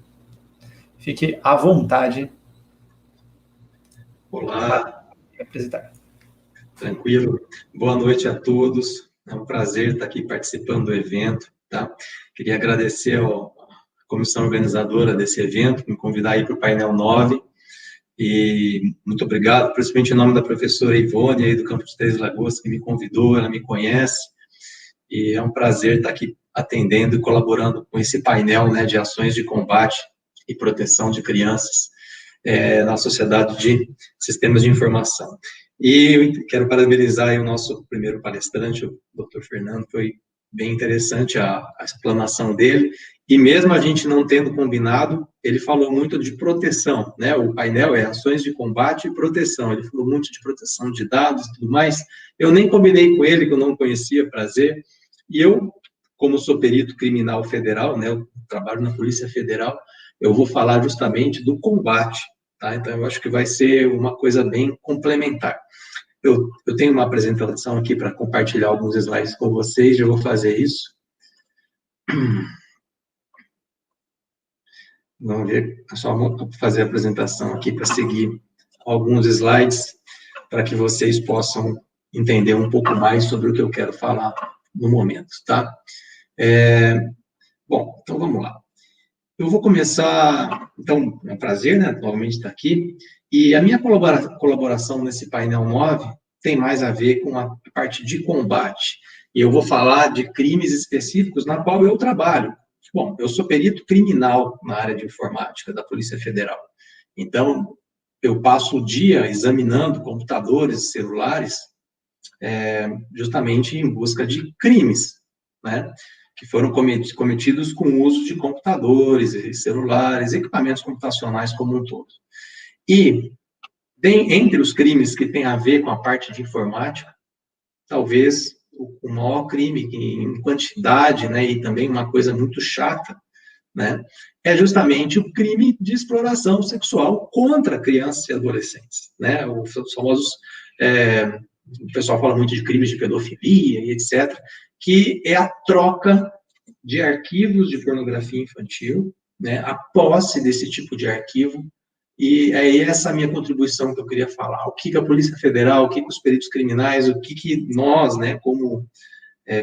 fique à vontade. Olá. Apresentar. Tranquilo. Boa noite a todos. É um prazer estar aqui participando do evento, tá? Queria agradecer à comissão organizadora desse evento, me convidar aí para o painel 9, e muito obrigado, principalmente em nome da professora Ivone, aí do Campo de Três Lagoas, que me convidou, ela me conhece, e é um prazer estar aqui atendendo e colaborando com esse painel, né, de ações de combate e proteção de crianças na sociedade de sistemas de informação. E eu quero parabenizar aí o nosso primeiro palestrante, o Dr. Fernando, foi bem interessante a explanação dele, e mesmo a gente não tendo combinado, ele falou muito de proteção, né, o painel é ações de combate e proteção, ele falou muito de proteção de dados e tudo mais, eu nem combinei com ele, que eu não conhecia, prazer, e eu, como sou perito criminal federal, né, eu trabalho na Polícia Federal, eu vou falar justamente do combate, tá? Então, eu acho que vai ser uma coisa bem complementar. Eu tenho uma apresentação aqui para compartilhar alguns slides com vocês, eu vou fazer isso. Vamos ver, é só fazer a apresentação aqui para seguir alguns slides, para que vocês possam entender um pouco mais sobre o que eu quero falar no momento, tá? Bom, então vamos lá. Eu vou começar, então, é um prazer, né, novamente estar aqui, e a minha colaboração nesse painel 9 tem mais a ver com a parte de combate, e eu vou falar de crimes específicos na qual eu trabalho. Bom, eu sou perito criminal na área de informática da Polícia Federal, então, eu passo o dia examinando computadores, celulares, justamente em busca de crimes, né, que foram cometidos com o uso de computadores, celulares, equipamentos computacionais como um todo. E, entre os crimes que têm a ver com a parte de informática, talvez o maior crime em quantidade, né, e também uma coisa muito chata, né, é justamente o crime de exploração sexual contra crianças e adolescentes, né, os famosos, o pessoal fala muito de crimes de pedofilia e etc., que é a troca de arquivos de pornografia infantil, né, a posse desse tipo de arquivo, e é essa a minha contribuição que eu queria falar. O que a Polícia Federal, o que os peritos criminais, o que nós, né, como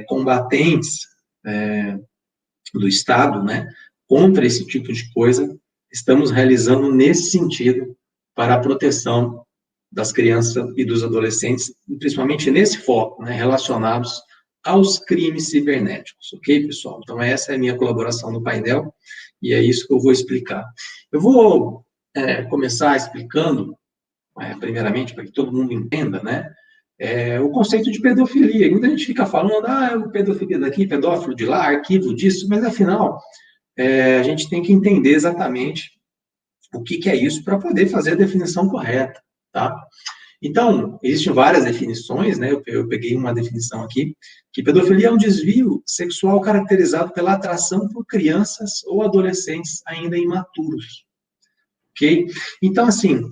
combatentes do Estado, né, contra esse tipo de coisa, estamos realizando nesse sentido para a proteção das crianças e dos adolescentes, principalmente nesse foco, né, relacionados aos crimes cibernéticos, ok, pessoal? Então, essa é a minha colaboração no painel, e é isso que eu vou explicar. Eu vou começar explicando, primeiramente, para que todo mundo entenda, né, o conceito de pedofilia. Muita gente fica falando, pedofilia daqui, pedófilo de lá, arquivo disso, mas, afinal, a gente tem que entender exatamente o que é isso para poder fazer a definição correta, tá? Então, existem várias definições, né? Eu peguei uma definição aqui, que pedofilia é um desvio sexual caracterizado pela atração por crianças ou adolescentes ainda imaturos, ok? Então, assim,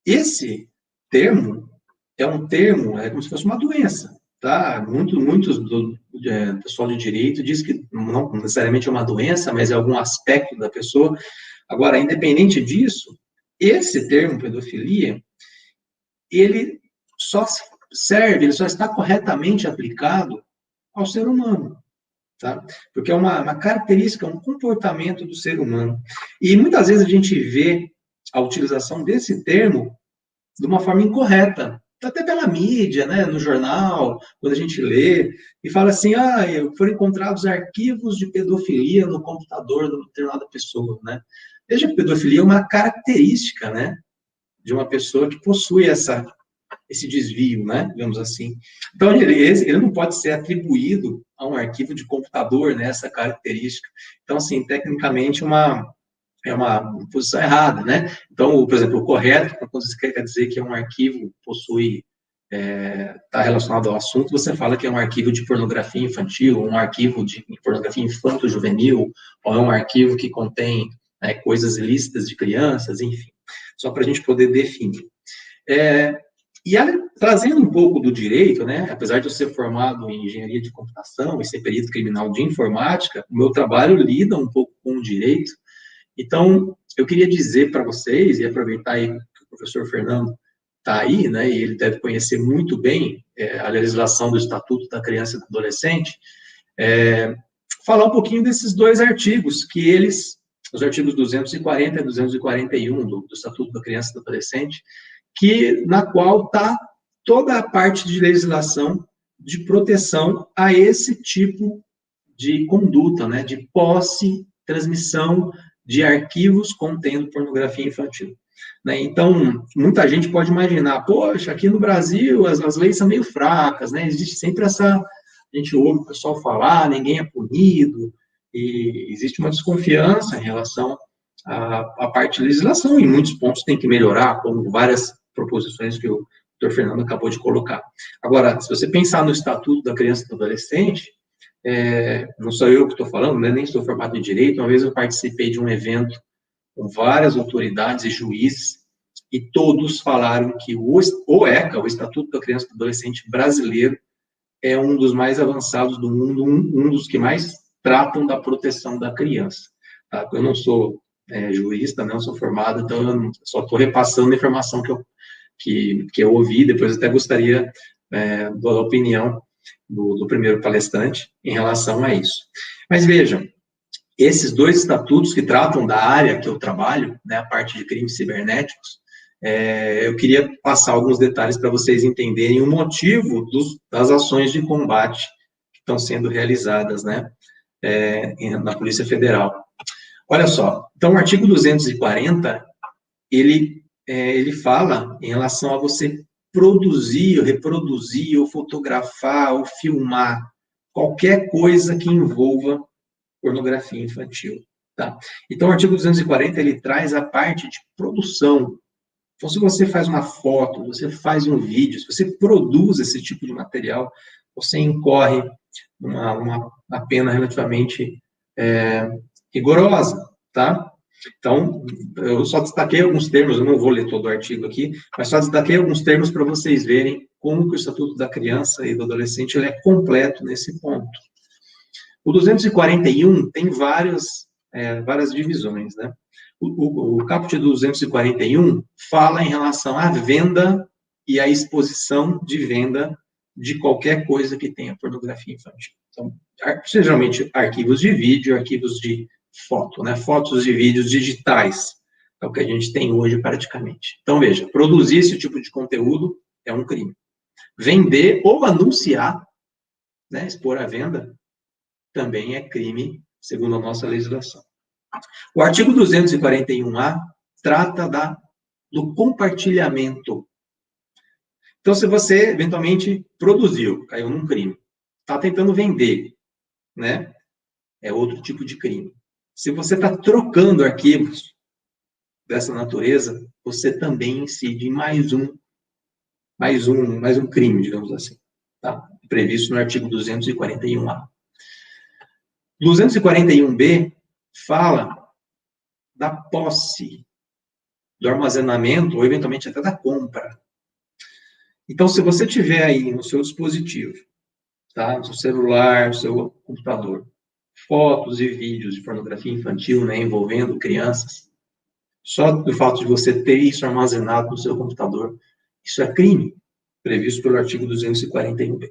esse termo é um termo, é como se fosse uma doença, tá? Muitos do pessoal de direito diz que não necessariamente é uma doença, mas é algum aspecto da pessoa. Agora, independente disso, esse termo, pedofilia, ele só serve, ele só está corretamente aplicado ao ser humano, tá? Porque é uma característica, um comportamento do ser humano. E muitas vezes a gente vê a utilização desse termo de uma forma incorreta, até pela mídia, né, no jornal, quando a gente lê, e fala assim, foram encontrados arquivos de pedofilia no computador de uma determinada pessoa, né? Veja que pedofilia é uma característica, né, de uma pessoa que possui esse desvio, né, digamos assim. Então, ele não pode ser atribuído a um arquivo de computador, né, essa característica. Então, assim, tecnicamente, uma é uma posição errada, né? Então, por exemplo, o correto, quando você quer dizer que um arquivo possui, está relacionado ao assunto, você fala que é um arquivo de pornografia infantil, ou um arquivo de pornografia infanto-juvenil, ou é um arquivo que contém coisas ilícitas de crianças, enfim, só para a gente poder definir. E trazendo um pouco do direito, né, apesar de eu ser formado em engenharia de computação e ser perito criminal de informática, o meu trabalho lida um pouco com o direito. Então, eu queria dizer para vocês, e aproveitar aí que o professor Fernando está aí, né, e ele deve conhecer muito bem a legislação do Estatuto da Criança e do Adolescente, falar um pouquinho desses dois artigos, que os artigos 240 e 241 do Estatuto da Criança e do Adolescente, na qual está toda a parte de legislação de proteção a esse tipo de conduta, né, de posse, transmissão de arquivos contendo pornografia infantil. Né? Então, muita gente pode imaginar, poxa, aqui no Brasil as leis são meio fracas, né? Existe sempre a gente ouve o pessoal falar, ninguém é punido, e existe uma desconfiança em relação à parte de legislação, em muitos pontos tem que melhorar, como várias proposições que o doutor Fernando acabou de colocar. Agora, se você pensar no Estatuto da Criança e do Adolescente, não sou eu que estou falando, né, nem sou formado em Direito, uma vez eu participei de um evento com várias autoridades e juízes, e todos falaram que o ECA, o Estatuto da Criança e do Adolescente brasileiro, é um dos mais avançados do mundo, um dos que mais tratam da proteção da criança. Tá? Eu não sou jurista, não sou formado, então eu só estou repassando a informação que eu ouvi, depois até gostaria da opinião do primeiro palestrante em relação a isso. Mas vejam, esses dois estatutos que tratam da área que eu trabalho, né, a parte de crimes cibernéticos, eu queria passar alguns detalhes para vocês entenderem o motivo das ações de combate que estão sendo realizadas, né, na Polícia Federal. Olha só, então o artigo 240, ele fala em relação a você produzir, ou reproduzir, ou fotografar, ou filmar qualquer coisa que envolva pornografia infantil, tá? Então, o artigo 240, ele traz a parte de produção. Então, se você faz uma foto, você faz um vídeo, se você produz esse tipo de material, você incorre uma pena relativamente rigorosa, tá? Então, eu só destaquei alguns termos, eu não vou ler todo o artigo aqui, mas só destaquei alguns termos para vocês verem como que o Estatuto da Criança e do Adolescente ele é completo nesse ponto. O 241 tem várias divisões, né? O caput do 241 fala em relação à venda e à exposição de venda de qualquer coisa que tenha pornografia infantil. Então, geralmente, arquivos de vídeo, arquivos de foto, né? Fotos e vídeos digitais, é o que a gente tem hoje praticamente. Então, veja, produzir esse tipo de conteúdo é um crime. Vender ou anunciar, né, expor à venda, também é crime, segundo a nossa legislação. O artigo 241A trata do compartilhamento. Então, se você, eventualmente, produziu, caiu num crime, está tentando vender, né? É outro tipo de crime. Se você está trocando arquivos dessa natureza, você também incide em mais um crime, digamos assim, tá? Previsto no artigo 241A. 241B fala da posse, do armazenamento, ou eventualmente até da compra. Então, se você tiver aí no seu dispositivo, tá? No seu celular, no seu computador, fotos e vídeos de pornografia infantil, né, envolvendo crianças, só do fato de você ter isso armazenado no seu computador, isso é crime, previsto pelo artigo 241B.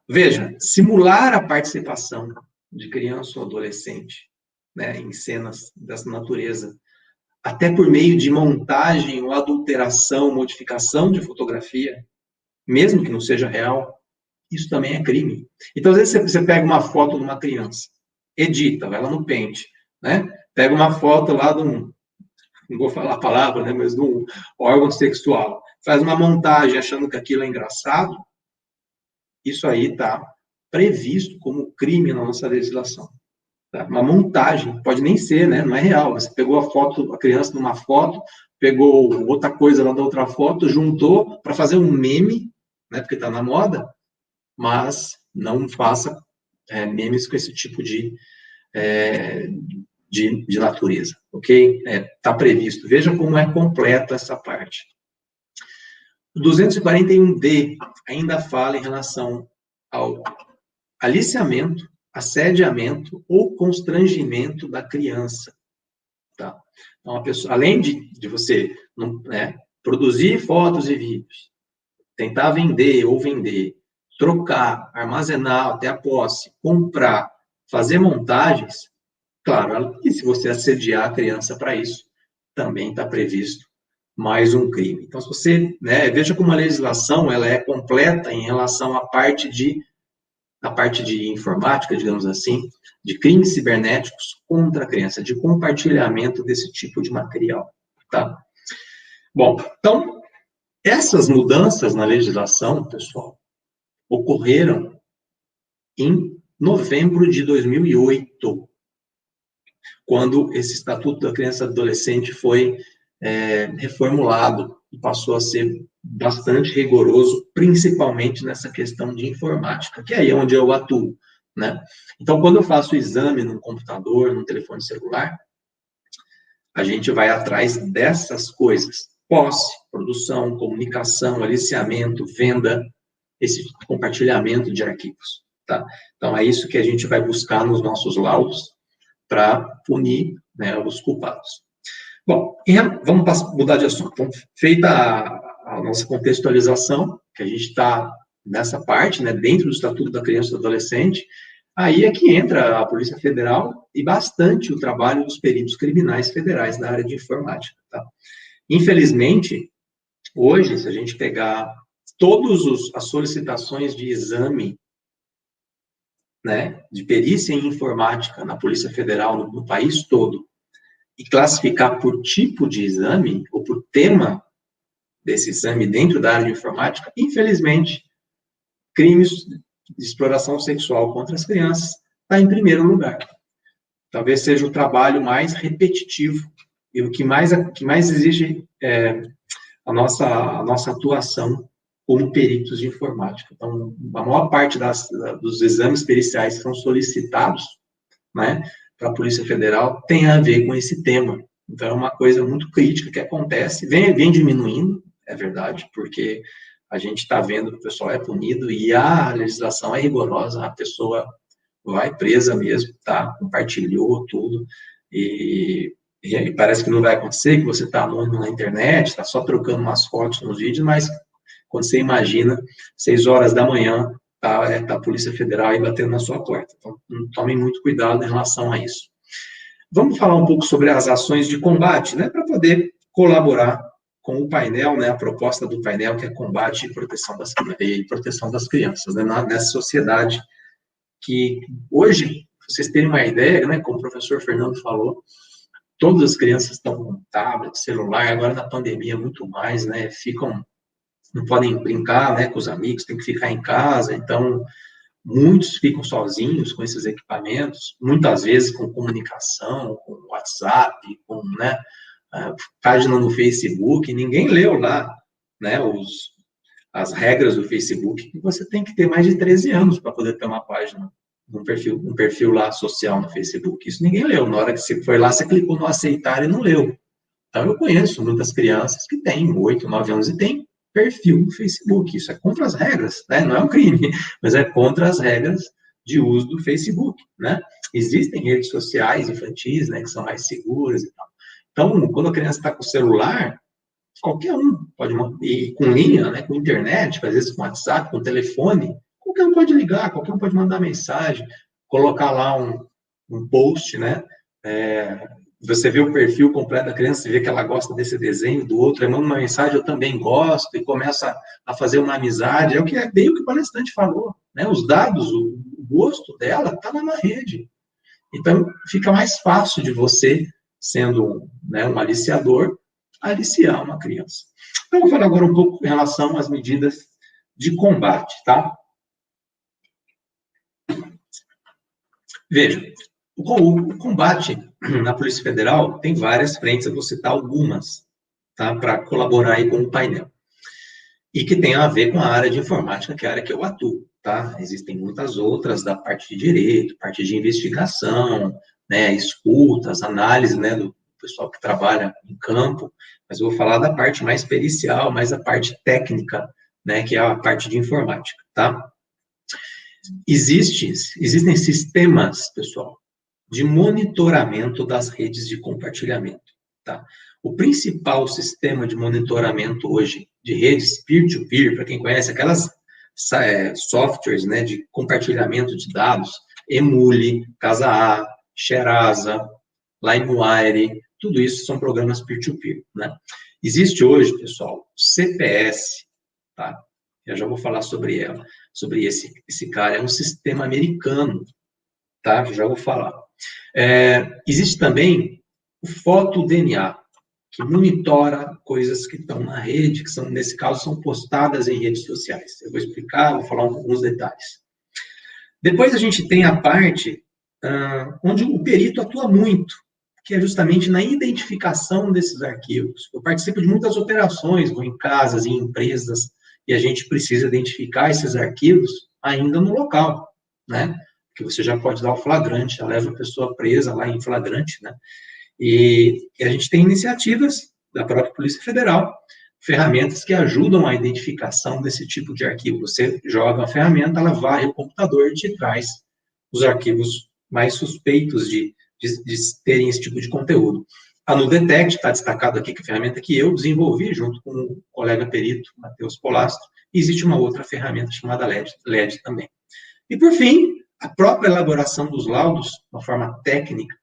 Veja, simular a participação de criança ou adolescente, né, em cenas dessa natureza, até por meio de montagem ou adulteração, modificação de fotografia, mesmo que não seja real, isso também é crime. Então, às vezes, você pega uma foto de uma criança, edita, vai lá no Paint, né? Pega uma foto lá de não vou falar a palavra, né, mas de um órgão sexual, faz uma montagem achando que aquilo é engraçado, isso aí está previsto como crime na nossa legislação. Tá? Uma montagem, pode nem ser, né? Não é real. Você pegou a foto, a criança numa foto, pegou outra coisa lá da outra foto, juntou para fazer um meme, né? Porque está na moda, mas não faça memes com esse tipo de natureza, ok? Está previsto. Veja como é completa essa parte. O 241D ainda fala em relação ao aliciamento, assediamento ou constrangimento da criança. Tá? Então, a pessoa, além de você produzir fotos e vídeos, tentar vender ou vender, trocar, armazenar até a posse, comprar, fazer montagens, claro, e se você assediar a criança para isso, também está previsto mais um crime. Então, se você, veja como a legislação ela é completa em relação à parte de informática, digamos assim, de crimes cibernéticos contra a criança, de compartilhamento desse tipo de material, tá? Bom, então, essas mudanças na legislação, pessoal, ocorreram em novembro de 2008, quando esse Estatuto da Criança e do Adolescente foi reformulado e passou a ser bastante rigoroso, principalmente nessa questão de informática, que aí é onde eu atuo, né? Então, quando eu faço exame no computador, no telefone celular, a gente vai atrás dessas coisas: posse, produção, comunicação, aliciamento, venda, esse compartilhamento de arquivos, tá? Então, é isso que a gente vai buscar nos nossos laudos para punir, os culpados. Bom, vamos mudar de assunto. Então, feita a nossa contextualização, que a gente está nessa parte, dentro do Estatuto da Criança e do Adolescente, aí é que entra a Polícia Federal e bastante o trabalho dos peritos criminais federais na área de informática. Tá? Infelizmente, hoje, se a gente pegar todas as solicitações de exame, de perícia em informática na Polícia Federal no país todo, e classificar por tipo de exame, ou por tema desse exame dentro da área de informática, infelizmente, crimes de exploração sexual contra as crianças está em primeiro lugar. Talvez seja o trabalho mais repetitivo e o que mais exige a nossa atuação como peritos de informática. Então, a maior parte dos exames periciais que são solicitados, para a Polícia Federal tem a ver com esse tema. Então, é uma coisa muito crítica que acontece, vem diminuindo, é verdade, porque a gente está vendo que o pessoal é punido e a legislação é rigorosa, a pessoa vai presa mesmo, tá? Compartilhou tudo, e parece que não vai acontecer, que você está anônimo na internet, está só trocando umas fotos nos vídeos, mas quando você imagina, 6 horas da manhã, tá a Polícia Federal aí batendo na sua porta. Então, tomem muito cuidado em relação a isso. Vamos falar um pouco sobre as ações de combate, para poder colaborar com o painel, a proposta do painel, que é combate e proteção das crianças, nessa sociedade que hoje, pra vocês terem uma ideia, como o professor Fernando falou, todas as crianças estão com tablet, celular, agora na pandemia muito mais, não podem brincar, com os amigos, tem que ficar em casa, então muitos ficam sozinhos com esses equipamentos, muitas vezes com comunicação, com WhatsApp, com página no Facebook, ninguém leu lá, as regras do Facebook, que você tem que ter mais de 13 anos para poder ter uma página, um perfil lá social no Facebook. Isso ninguém leu. Na hora que você foi lá, você clicou no aceitar e não leu. Então, eu conheço muitas crianças que têm 8, 9 anos e têm perfil no Facebook. Isso é contra as regras, não é um crime, mas é contra as regras de uso do Facebook, Existem redes sociais infantis, que são mais seguras e tal. Então, quando a criança está com o celular, qualquer um pode, e com linha, com internet, às vezes com WhatsApp, com telefone, qualquer um pode ligar, qualquer um pode mandar mensagem, colocar lá um post, você vê o perfil completo da criança, você vê que ela gosta desse desenho, do outro, manda uma mensagem, eu também gosto, e começa a fazer uma amizade, é bem o que o palestrante falou, os dados, o gosto dela está lá na rede. Então, fica mais fácil de você, sendo um aliciador, aliciar uma criança. Então, vou falar agora um pouco em relação às medidas de combate, tá? Veja, O combate na Polícia Federal tem várias frentes, eu vou citar algumas, tá, para colaborar aí com o painel. E que tem a ver com a área de informática, que é a área que eu atuo, tá? Existem muitas outras da parte de direito, parte de investigação, né, escutas, análise, né, do pessoal que trabalha em campo, mas eu vou falar da parte mais pericial, mais a parte técnica, né, que é a parte de informática, tá? Existem sistemas, pessoal, de monitoramento das redes de compartilhamento, tá? O principal sistema de monitoramento hoje de redes peer-to-peer, para quem conhece, aquelas softwares, né, de compartilhamento de dados, Emule, Casa A, Sherasa, LimeWire, tudo isso são programas peer-to-peer, né? Existe hoje, pessoal, CPS, tá? Eu já vou falar sobre ela, sobre esse cara, é um sistema americano, tá? Eu já vou falar. Existe também o FotoDNA, que monitora coisas que estão na rede, que são, nesse caso, são postadas em redes sociais. Eu vou explicar, vou falar alguns detalhes. Depois a gente tem a parte onde o perito atua muito, que é justamente na identificação desses arquivos. Eu participo de muitas operações, vou em casas, em empresas, e a gente precisa identificar esses arquivos ainda no local, né? Porque você já pode dar o flagrante, já leva a pessoa presa lá em flagrante, né? E a gente tem iniciativas da própria Polícia Federal, ferramentas que ajudam a identificação desse tipo de arquivo. Você joga a ferramenta, ela varre o computador e te traz os arquivos mais suspeitos de terem esse tipo de conteúdo. A NuDetect está destacado aqui, que é a ferramenta que eu desenvolvi junto com o colega perito, Matheus Polastro, e existe uma outra ferramenta chamada LED também. E, por fim, a própria elaboração dos laudos, de uma forma técnica,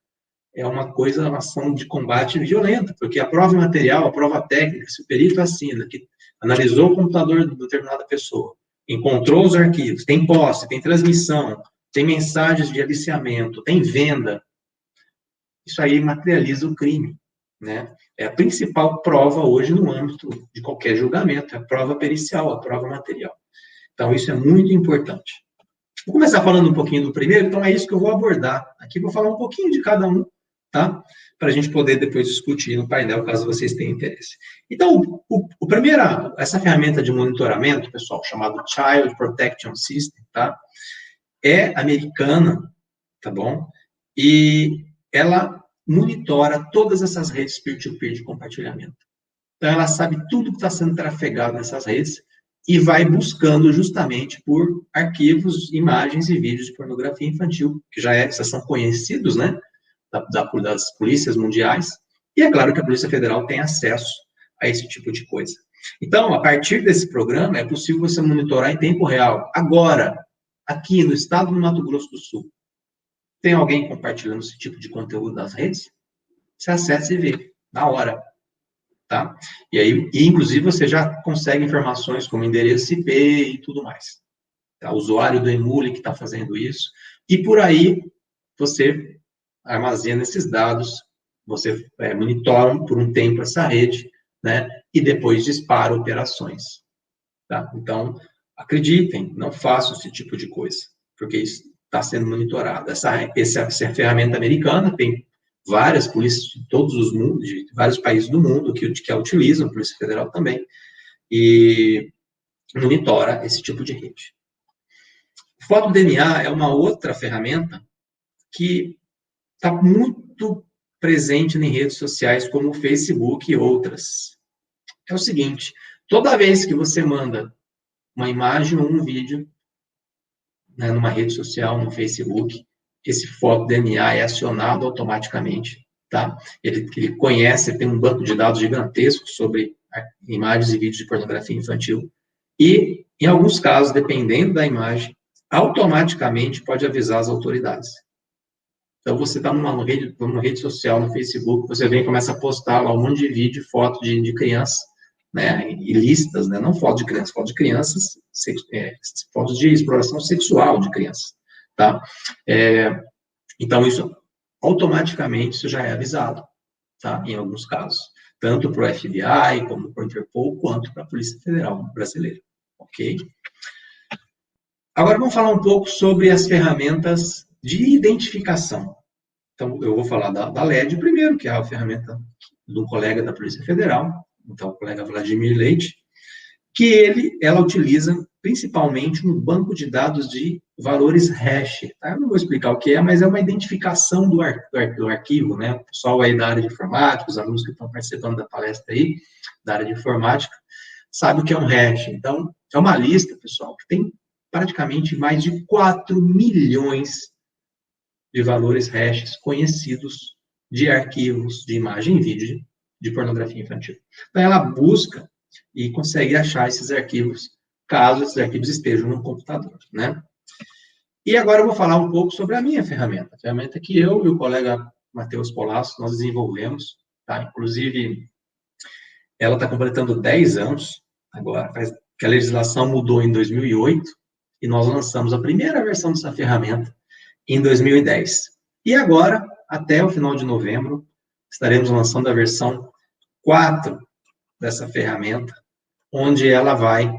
é uma ação de combate violenta, porque a prova material, a prova técnica, se o perito assina, que analisou o computador de determinada pessoa, encontrou os arquivos, tem posse, tem transmissão, tem mensagens de aliciamento, tem venda, isso aí materializa o crime, né? É a principal prova hoje no âmbito de qualquer julgamento, é a prova pericial, a prova material. Então, isso é muito importante. Vou começar falando um pouquinho do primeiro, então é isso que eu vou abordar. Aqui vou falar um pouquinho de cada um, tá? Para a gente poder depois discutir no painel, caso vocês tenham interesse. Então, essa ferramenta de monitoramento, pessoal, chamada Child Protection System, tá? É americana, tá bom? E ela monitora todas essas redes peer-to-peer de compartilhamento. Então, ela sabe tudo que está sendo trafegado nessas redes e vai buscando justamente por arquivos, imagens e vídeos de pornografia infantil, que já são conhecidos, né, das polícias mundiais, e é claro que a Polícia Federal tem acesso a esse tipo de coisa. Então, a partir desse programa, é possível você monitorar em tempo real. Agora, aqui no estado do Mato Grosso do Sul, tem alguém compartilhando esse tipo de conteúdo nas redes? Você acessa e vê, na hora. Tá? Inclusive, você já consegue informações como endereço IP e tudo mais. Tá? O usuário do Emule que está fazendo isso. E por aí, você armazena esses dados, você monitora por um tempo essa rede, né? E depois dispara operações. Tá? Então, acreditem, não façam esse tipo de coisa, porque isso está sendo monitorado. Essa ferramenta americana tem várias polícias de todos os mundos, de vários países do mundo que a utilizam, a Polícia Federal também, e monitora esse tipo de rede. O FotoDNA é uma outra ferramenta que está muito presente em redes sociais como o Facebook e outras. É o seguinte, toda vez que você manda uma imagem ou um vídeo, né, numa rede social, no Facebook, esse FotoDNA é acionado automaticamente, tá? Ele conhece, tem um banco de dados gigantesco sobre imagens e vídeos de pornografia infantil e, em alguns casos, dependendo da imagem, automaticamente pode avisar as autoridades. Então, você está numa rede social, no Facebook, você vem e começa a postar lá um monte de vídeo, foto de crianças, né, ilícitas, né, não foto de crianças, fotos de exploração sexual de crianças, tá? Então, isso, automaticamente, isso já é avisado, tá? Em alguns casos, tanto para o FBI, como para o Interpol, quanto para a Polícia Federal brasileira, ok? Agora, vamos falar um pouco sobre as ferramentas de identificação, Então, eu vou falar da LED primeiro, que é a ferramenta do colega da Polícia Federal, então, o colega Vladimir Leite, que ela utiliza principalmente um banco de dados de valores hash. Tá? Eu não vou explicar o que é, mas é uma identificação do arquivo, né? O pessoal aí da área de informática, os alunos que estão participando da palestra aí, da área de informática, sabe o que é um hash. Então, é uma lista, pessoal, que tem praticamente mais de 4 milhões de valores hashes conhecidos de arquivos de imagem e vídeo de pornografia infantil. Então, ela busca e consegue achar esses arquivos, caso esses arquivos estejam no computador, né? E agora eu vou falar um pouco sobre a minha ferramenta, a ferramenta que eu e o colega Matheus Polasso, nós desenvolvemos, tá? Inclusive, ela está completando 10 anos, agora, que a legislação mudou em 2008, e nós lançamos a primeira versão dessa ferramenta em 2010. E agora, até o final de novembro, estaremos lançando a versão 4 dessa ferramenta, onde ela vai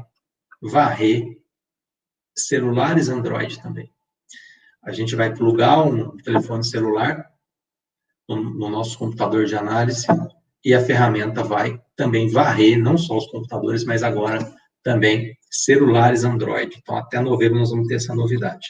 varrer celulares Android também. A gente vai plugar um telefone celular no nosso computador de análise e a ferramenta vai também varrer não só os computadores, mas agora também celulares Android. Então, até novembro nós vamos ter essa novidade.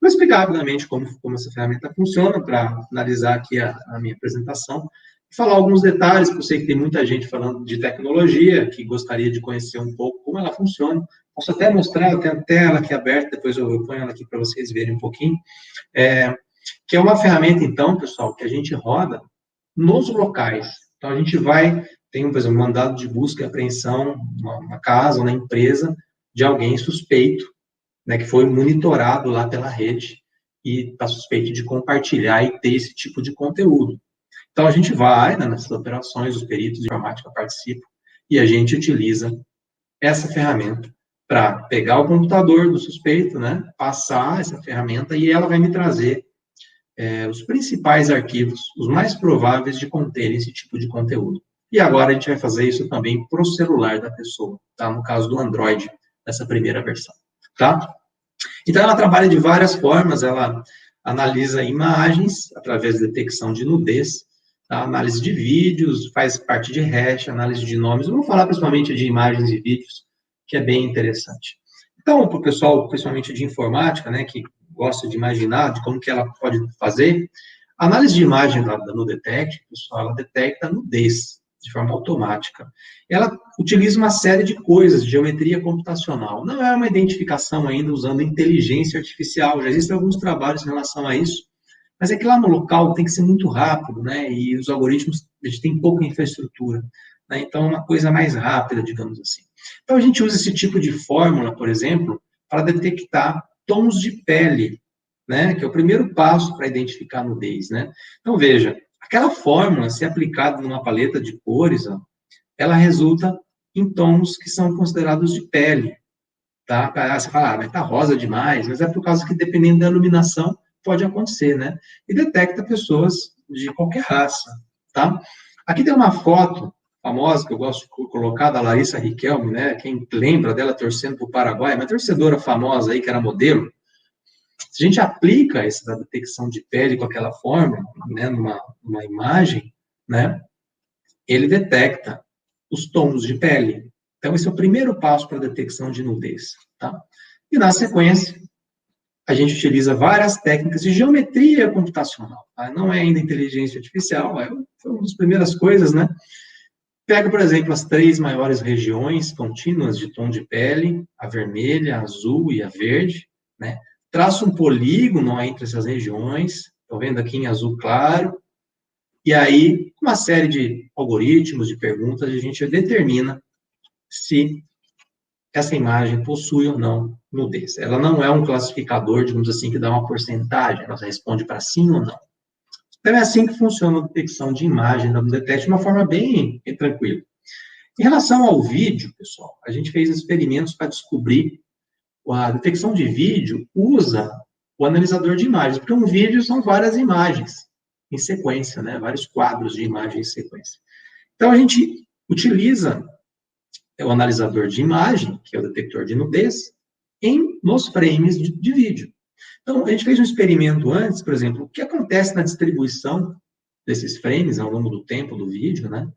Vou explicar rapidamente como essa ferramenta funciona para finalizar aqui a minha apresentação e falar alguns detalhes, porque eu sei que tem muita gente falando de tecnologia, que gostaria de conhecer um pouco como ela funciona. Posso até mostrar, eu tenho a tela aqui aberta, depois eu ponho ela aqui para vocês verem um pouquinho. Que é uma ferramenta, então, pessoal, que a gente roda nos locais. Então, a gente tem, por exemplo, um mandado de busca e apreensão numa casa ou na empresa de alguém suspeito, né, que foi monitorado lá pela rede e está suspeito de compartilhar e ter esse tipo de conteúdo. Então, a gente vai, né, nessas operações, os peritos de informática participam, e a gente utiliza essa ferramenta para pegar o computador do suspeito, né, passar essa ferramenta e ela vai me trazer os principais arquivos, os mais prováveis de conterem esse tipo de conteúdo. E agora a gente vai fazer isso também para o celular da pessoa, tá? No caso do Android, dessa primeira versão, tá? Então, ela trabalha de várias formas, ela analisa imagens através da detecção de nudez, tá? Análise de vídeos, faz parte de hash, análise de nomes. Eu vou falar principalmente de imagens e vídeos, que é bem interessante. Então, para o pessoal, principalmente de informática, né, que gosta de imaginar de como que ela pode fazer, a análise de imagem da Nudetect, pessoal, ela detecta nudez de forma automática. Ela utiliza uma série de coisas, de geometria computacional. Não é uma identificação ainda usando inteligência artificial, já existem alguns trabalhos em relação a isso, mas é que lá no local tem que ser muito rápido, né, e os algoritmos, a gente tem pouca infraestrutura, né, então é uma coisa mais rápida, digamos assim. Então a gente usa esse tipo de fórmula, por exemplo, para detectar tons de pele, né, que é o primeiro passo para identificar nudez, né. Então veja, aquela fórmula, se aplicada numa paleta de cores, ó, ela resulta em tons que são considerados de pele, tá? Você fala, mas tá rosa demais, mas é por causa que, dependendo da iluminação, pode acontecer, né? E detecta pessoas de qualquer raça, tá? Aqui tem uma foto famosa, que eu gosto de colocar, da Larissa Riquelme, né? Quem lembra dela torcendo para o Paraguai, uma torcedora famosa aí, que era modelo. Se a gente aplica essa detecção de pele com aquela fórmula, né, numa imagem, né, ele detecta os tons de pele. Então, esse é o primeiro passo para a detecção de nudez, tá? E, na sequência, a gente utiliza várias técnicas de geometria computacional, tá? Não é ainda inteligência artificial, foi uma das primeiras coisas, né? Pega, por exemplo, as 3 maiores regiões contínuas de tom de pele, a vermelha, a azul e a verde, né? Traça um polígono entre essas regiões, estão vendo aqui em azul claro, e aí, uma série de algoritmos, de perguntas, a gente determina se essa imagem possui ou não nudez. Ela não é um classificador, digamos assim, que dá uma porcentagem, ela responde para sim ou não. Então, é assim que funciona a detecção de imagem da Nudetect, de uma forma bem tranquila. Em relação ao vídeo, pessoal, a gente fez experimentos para descobrir a detecção de vídeo usa o analisador de imagens, porque um vídeo são várias imagens em sequência, né? Vários quadros de imagem em sequência. Então, a gente utiliza o analisador de imagem, que é o detector de nudez, nos frames de vídeo. Então, a gente fez um experimento antes, por exemplo, o que acontece na distribuição desses frames ao longo do tempo do vídeo, né?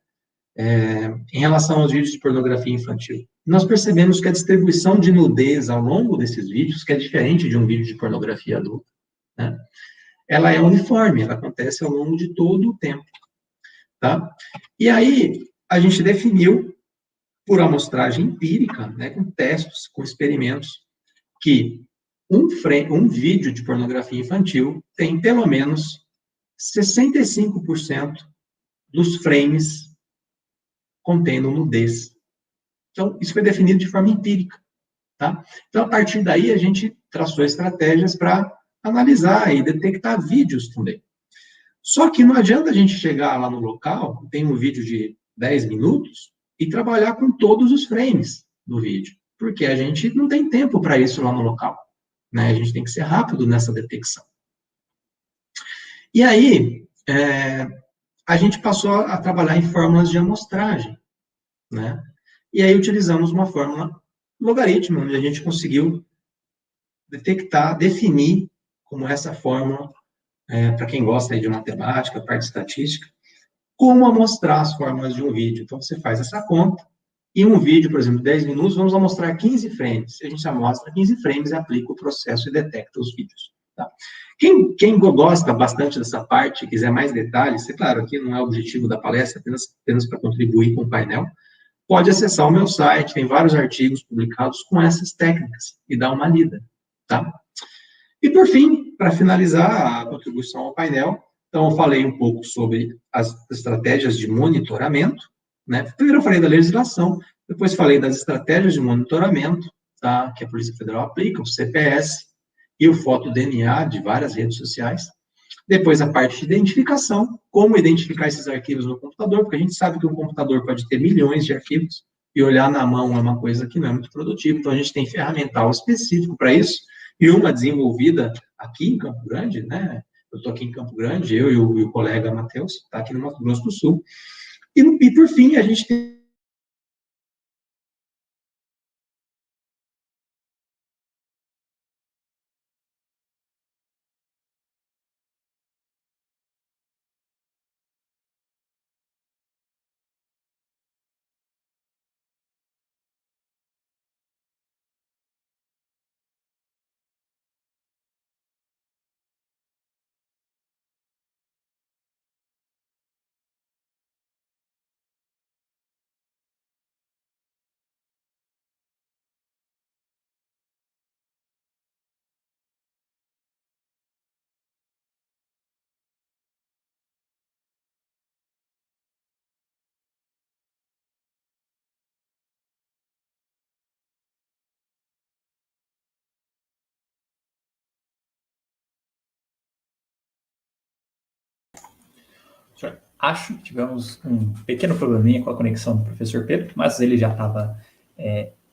Em relação aos vídeos de pornografia infantil. Nós percebemos que a distribuição de nudez ao longo desses vídeos, que é diferente de um vídeo de pornografia adulta, né? Ela é uniforme, ela acontece ao longo de todo o tempo, tá? E aí, a gente definiu, por amostragem empírica, né, com testes, com experimentos, que um vídeo de pornografia infantil tem pelo menos 65% dos frames contendo nudez. Então, isso foi definido de forma empírica, tá? Então, a partir daí, a gente traçou estratégias para analisar e detectar vídeos também. Só que não adianta a gente chegar lá no local, tem um vídeo de 10 minutos, e trabalhar com todos os frames do vídeo, porque a gente não tem tempo para isso lá no local, né? A gente tem que ser rápido nessa detecção. E aí, a gente passou a trabalhar em fórmulas de amostragem, né? E aí utilizamos uma fórmula logaritmo, onde a gente conseguiu detectar, definir como essa fórmula, para quem gosta aí de matemática, parte estatística, como amostrar as fórmulas de um vídeo. Então, você faz essa conta, e um vídeo, por exemplo, 10 minutos, vamos amostrar 15 frames. A gente amostra 15 frames e aplica o processo e detecta os vídeos. Tá? Quem gosta bastante dessa parte, quiser mais detalhes, é claro, aqui não é o objetivo da palestra, apenas para contribuir com o painel, pode acessar o meu site, tem vários artigos publicados com essas técnicas, e dar uma lida. Tá? E, por fim, para finalizar a contribuição ao painel, então, eu falei um pouco sobre as estratégias de monitoramento, né? Primeiro eu falei da legislação, depois falei das estratégias de monitoramento, tá? Que a Polícia Federal aplica, o CPS e o FotoDNA de várias redes sociais. Depois a parte de identificação, como identificar esses arquivos no computador, porque a gente sabe que um computador pode ter milhões de arquivos, e olhar na mão é uma coisa que não é muito produtiva, então a gente tem ferramental específico para isso, e uma desenvolvida aqui em Campo Grande, né? Eu estou aqui em Campo Grande, eu e o colega Matheus, está aqui no Mato Grosso do Sul. E, por fim, a gente tem... Acho que tivemos um pequeno probleminha com a conexão do professor Pedro, mas ele já estava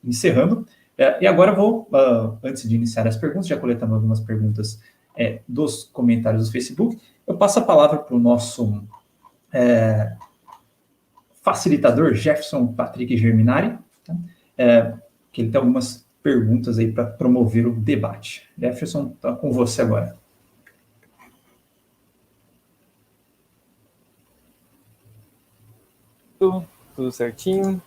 encerrando. E agora eu vou, antes de iniciar as perguntas, já coletando algumas perguntas dos comentários do Facebook, eu passo a palavra para o nosso facilitador, Jefferson Patrick Germinari, tá? Que ele tem algumas perguntas aí para promover o debate. Jefferson, está com você agora. Tudo certinho.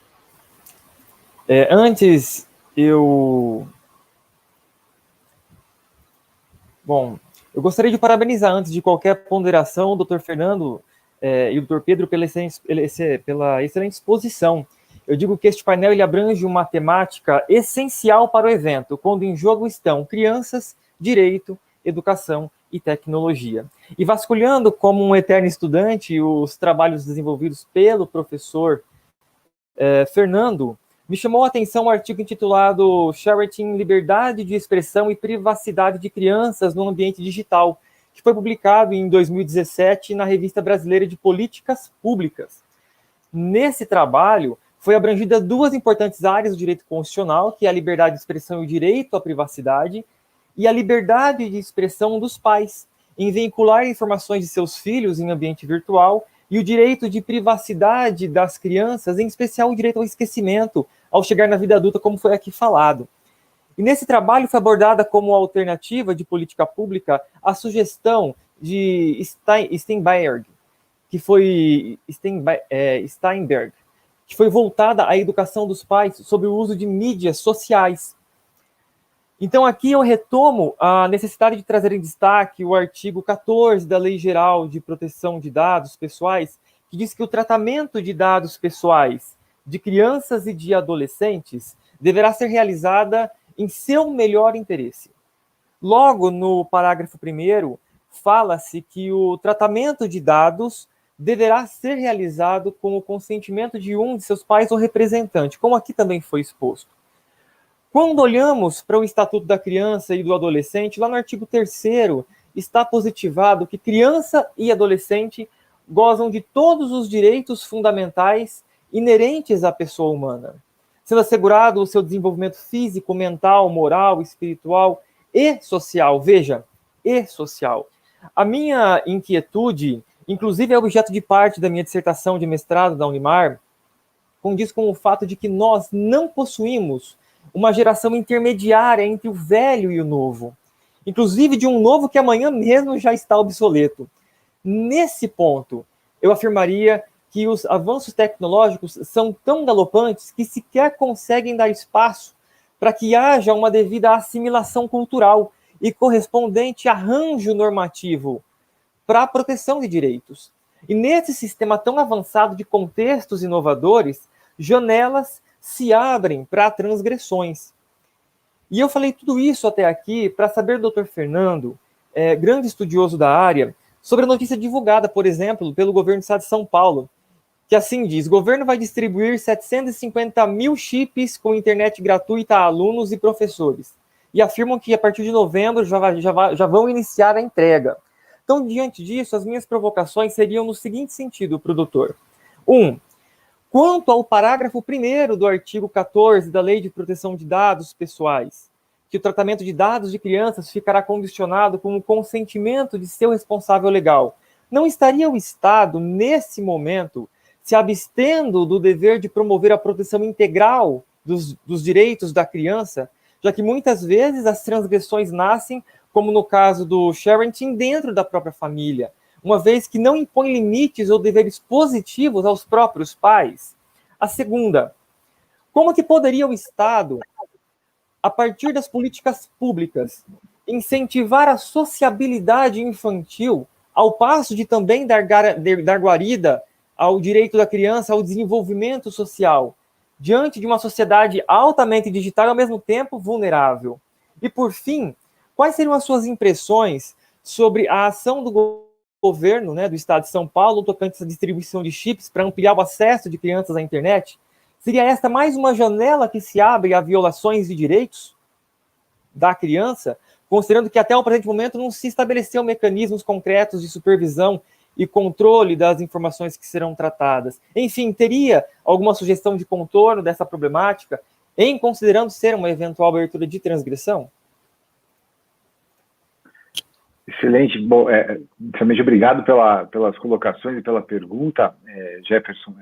Antes, eu gostaria de parabenizar, antes de qualquer ponderação, o Dr. Fernando e o Dr. Pedro pela excelente exposição. Eu digo que este painel ele abrange uma temática essencial para o evento, quando em jogo estão crianças, direito, educação e tecnologia. E vasculhando como um eterno estudante os trabalhos desenvolvidos pelo professor Fernando, me chamou a atenção um artigo intitulado Charting, Liberdade de Expressão e Privacidade de Crianças no Ambiente Digital, que foi publicado em 2017 na Revista Brasileira de Políticas Públicas. Nesse trabalho, foi abrangida duas importantes áreas do direito constitucional, que é a liberdade de expressão e o direito à privacidade, e a liberdade de expressão dos pais, em vincular informações de seus filhos em ambiente virtual, e o direito de privacidade das crianças, em especial o direito ao esquecimento, ao chegar na vida adulta, como foi aqui falado. E nesse trabalho foi abordada como alternativa de política pública a sugestão de Steinberg, que foi voltada à educação dos pais sobre o uso de mídias sociais. Então, aqui eu retomo a necessidade de trazer em destaque o artigo 14 da Lei Geral de Proteção de Dados Pessoais, que diz que o tratamento de dados pessoais de crianças e de adolescentes deverá ser realizada em seu melhor interesse. Logo, no parágrafo 1º, fala-se que o tratamento de dados deverá ser realizado com o consentimento de um de seus pais ou representante, como aqui também foi exposto. Quando olhamos para o Estatuto da Criança e do Adolescente, lá no artigo 3º, está positivado que criança e adolescente gozam de todos os direitos fundamentais inerentes à pessoa humana, sendo assegurado o seu desenvolvimento físico, mental, moral, espiritual e social. Veja, e social. A minha inquietude, inclusive é objeto de parte da minha dissertação de mestrado da Unimar, condiz com o fato de que nós não possuímos uma geração intermediária entre o velho e o novo, inclusive de um novo que amanhã mesmo já está obsoleto. Nesse ponto, eu afirmaria que os avanços tecnológicos são tão galopantes que sequer conseguem dar espaço para que haja uma devida assimilação cultural e correspondente arranjo normativo para a proteção de direitos. E nesse sistema tão avançado de contextos inovadores, janelas se abrem para transgressões. E eu falei tudo isso até aqui para saber do Dr. Fernando, grande estudioso da área, sobre a notícia divulgada, por exemplo, pelo governo do estado de São Paulo, que assim diz: o governo vai distribuir 750 mil chips com internet gratuita a alunos e professores. E afirmam que a partir de novembro já vão iniciar a entrega. Então, diante disso, as minhas provocações seriam no seguinte sentido para o doutor. 1. Quanto ao parágrafo 1º do artigo 14 da Lei de Proteção de Dados Pessoais, que o tratamento de dados de crianças ficará condicionado com o consentimento de seu responsável legal, não estaria o Estado, nesse momento, se abstendo do dever de promover a proteção integral dos direitos da criança, já que muitas vezes as transgressões nascem, como no caso do sharing, dentro da própria família, uma vez que não impõe limites ou deveres positivos aos próprios pais? A segunda, como que poderia o Estado, a partir das políticas públicas, incentivar a sociabilidade infantil, ao passo de também dar guarida ao direito da criança ao desenvolvimento social, diante de uma sociedade altamente digital e, ao mesmo tempo, vulnerável? E, por fim, quais seriam as suas impressões sobre a ação do governo, do Estado de São Paulo, tocante essa distribuição de chips para ampliar o acesso de crianças à internet? Seria esta mais uma janela que se abre a violações de direitos da criança, considerando que até o presente momento não se estabeleceu mecanismos concretos de supervisão e controle das informações que serão tratadas? Enfim, teria alguma sugestão de contorno dessa problemática, em considerando ser uma eventual abertura de transgressão? Excelente. Bom, inicialmente, obrigado pelas colocações e pela pergunta, Jefferson.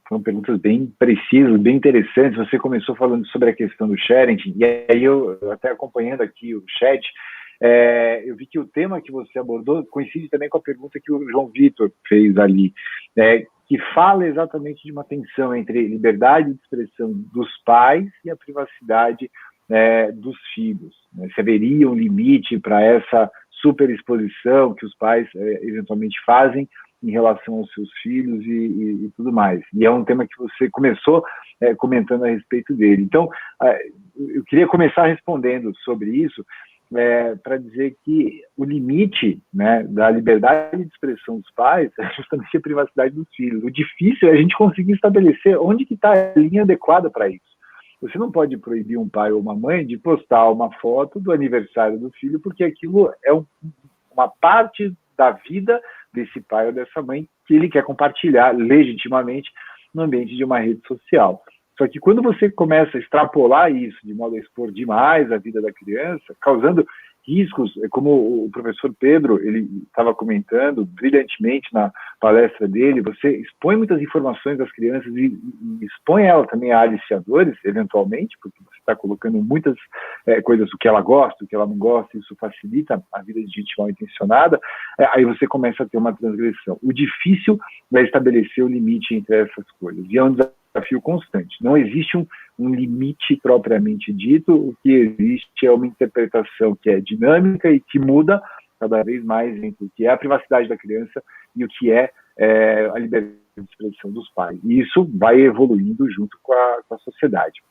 Foram perguntas bem precisas, bem interessantes. Você começou falando sobre a questão do sharing, e aí eu até acompanhando aqui o chat, eu vi que o tema que você abordou coincide também com a pergunta que o João Vitor fez ali, que fala exatamente de uma tensão entre liberdade de expressão dos pais e a privacidade dos filhos. Se haveria um limite para essa superexposição que os pais eventualmente fazem em relação aos seus filhos e tudo mais. E é um tema que você começou comentando a respeito dele. Então, eu queria começar respondendo sobre isso, para dizer que o limite da liberdade de expressão dos pais é justamente a privacidade dos filhos. O difícil é a gente conseguir estabelecer onde que está a linha adequada para isso. Você não pode proibir um pai ou uma mãe de postar uma foto do aniversário do filho, porque aquilo é uma parte da vida desse pai ou dessa mãe que ele quer compartilhar legitimamente no ambiente de uma rede social. Só que quando você começa a extrapolar isso de modo a expor demais a vida da criança, causando riscos, como o professor Pedro, ele estava comentando brilhantemente na palestra dele, você expõe muitas informações das crianças e expõe ela também a aliciadores, eventualmente, porque você está colocando muitas coisas, o que ela gosta, o que ela não gosta, isso facilita a vida de gente mal intencionada, aí você começa a ter uma transgressão. O difícil é estabelecer o limite entre essas coisas, e é um desafio constante. Não existe um limite propriamente dito, o que existe é uma interpretação que é dinâmica e que muda cada vez mais entre o que é a privacidade da criança e o que é a liberdade de expressão dos pais. E isso vai evoluindo junto com a sociedade.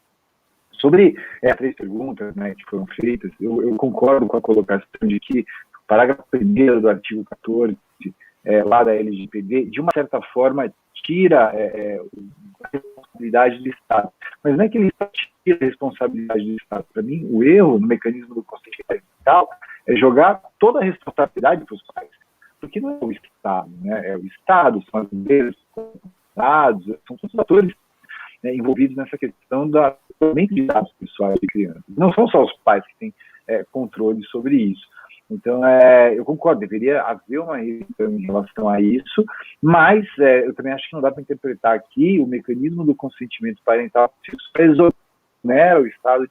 Sobre as 3 perguntas, né, que foram feitas, eu concordo com a colocação de que o parágrafo 1º do artigo 14, lá da LGPD, de uma certa forma, tira a responsabilidade do Estado. Mas não é que ele tira a responsabilidade do Estado. Para mim, o erro no mecanismo do consentimento digital é jogar toda a responsabilidade para os pais. Porque não é o Estado, né? É o Estado, são as empresas, são os dados, são todos os atores envolvidos nessa questão do tratamento de dados pessoais de crianças. Não são só os pais que têm controle sobre isso. Então, eu concordo, deveria haver uma revisão em relação a isso, mas eu também acho que não dá para interpretar aqui o mecanismo do consentimento parental para exonerar o Estado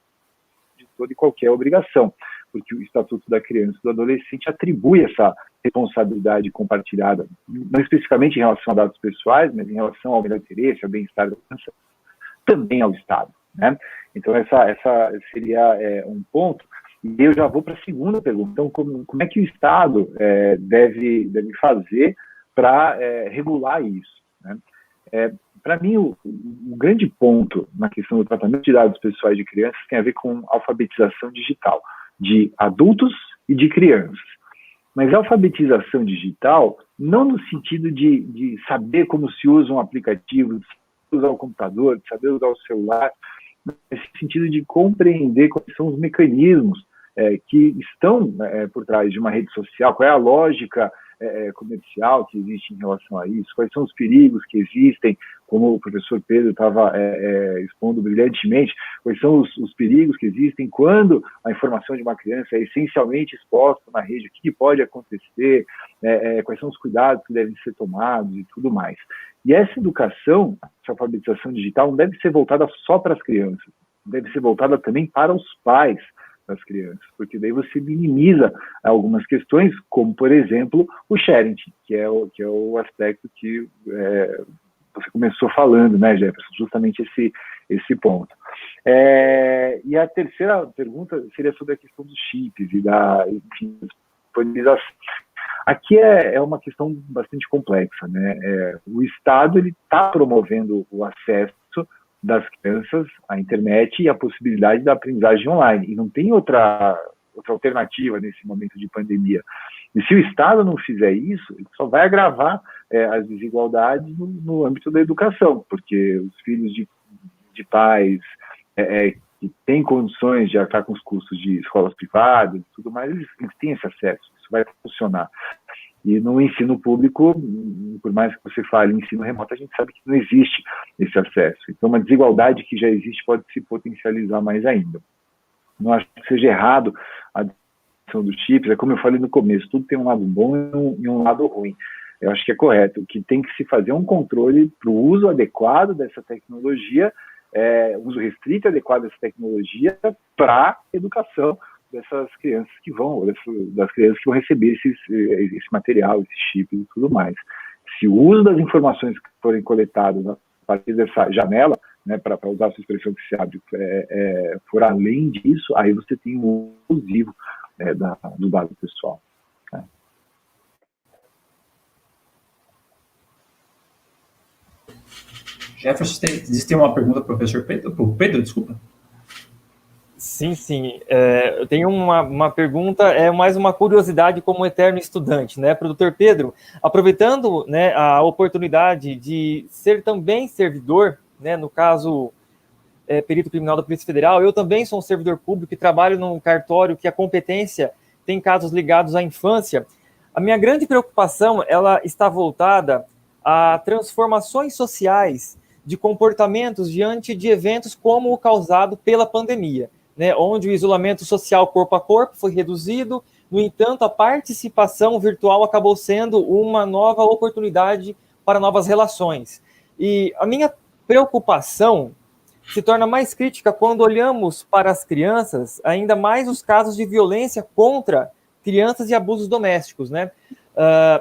de toda e qualquer obrigação, porque o Estatuto da Criança e do Adolescente atribui essa responsabilidade compartilhada, não especificamente em relação a dados pessoais, mas em relação ao melhor interesse, ao bem-estar da criança, também ao Estado, né? Então, essa seria um ponto. E eu já vou para a segunda pergunta. Então, como é que o Estado deve fazer para regular isso, né? Para mim, o grande ponto na questão do tratamento de dados pessoais de crianças tem a ver com alfabetização digital, de adultos e de crianças. Mas a alfabetização digital, não no sentido de saber como se usa um aplicativo, de saber usar o computador, de saber usar o celular, nesse sentido de compreender quais são os mecanismos que estão por trás de uma rede social, qual é a lógica comercial que existe em relação a isso, quais são os perigos que existem, como o professor Pedro estava expondo brilhantemente, quais são os perigos que existem quando a informação de uma criança é essencialmente exposta na rede, o que pode acontecer, quais são os cuidados que devem ser tomados e tudo mais. E essa educação, essa alfabetização digital, não deve ser voltada só para as crianças, deve ser voltada também para os pais das crianças, porque daí você minimiza algumas questões, como, por exemplo, o sharing, que é o aspecto que você começou falando, né, Jefferson, justamente esse ponto. E a terceira pergunta seria sobre a questão dos chips e da disponibilização. Aqui é uma questão bastante complexa, né? O Estado está promovendo o acesso das crianças à internet e a possibilidade da aprendizagem online. E não tem outra alternativa nesse momento de pandemia. E se o Estado não fizer isso, ele só vai agravar as desigualdades no âmbito da educação, porque os filhos de pais que têm condições de arcar com os custos de escolas privadas e tudo mais, eles têm esse acesso, isso vai funcionar. E no ensino público, por mais que você fale em ensino remoto, a gente sabe que não existe esse acesso. Então, uma desigualdade que já existe pode se potencializar mais ainda. Não acho que seja errado a questão dos chips, como eu falei no começo, tudo tem um lado bom e um lado ruim. Eu acho que é correto. O que tem que se fazer é um controle para o uso adequado dessa tecnologia, uso restrito e adequado dessa tecnologia para a educação dessas crianças que vão, das crianças que vão receber esse material, esses chips e tudo mais. Se o uso das informações que forem coletadas a partir dessa janela, né, para usar a sua expressão que se abre, for além disso, aí você tem um uso abusivo do dado pessoal. Né. Jefferson, existe uma pergunta para o professor Pedro? Para o Pedro, desculpa. Sim. Eu tenho uma pergunta, mais uma curiosidade como eterno estudante, né, para o Dr. Pedro, aproveitando, né, a oportunidade de ser também servidor, né, no caso, perito criminal da Polícia Federal, eu também sou um servidor público e trabalho num cartório que a competência tem casos ligados à infância. A minha grande preocupação, ela está voltada a transformações sociais de comportamentos diante de eventos como o causado pela pandemia. né, onde o isolamento social corpo a corpo foi reduzido. No entanto, a participação virtual acabou sendo uma nova oportunidade para novas relações. E a minha preocupação se torna mais crítica quando olhamos para as crianças, ainda mais os casos de violência contra crianças e abusos domésticos, né?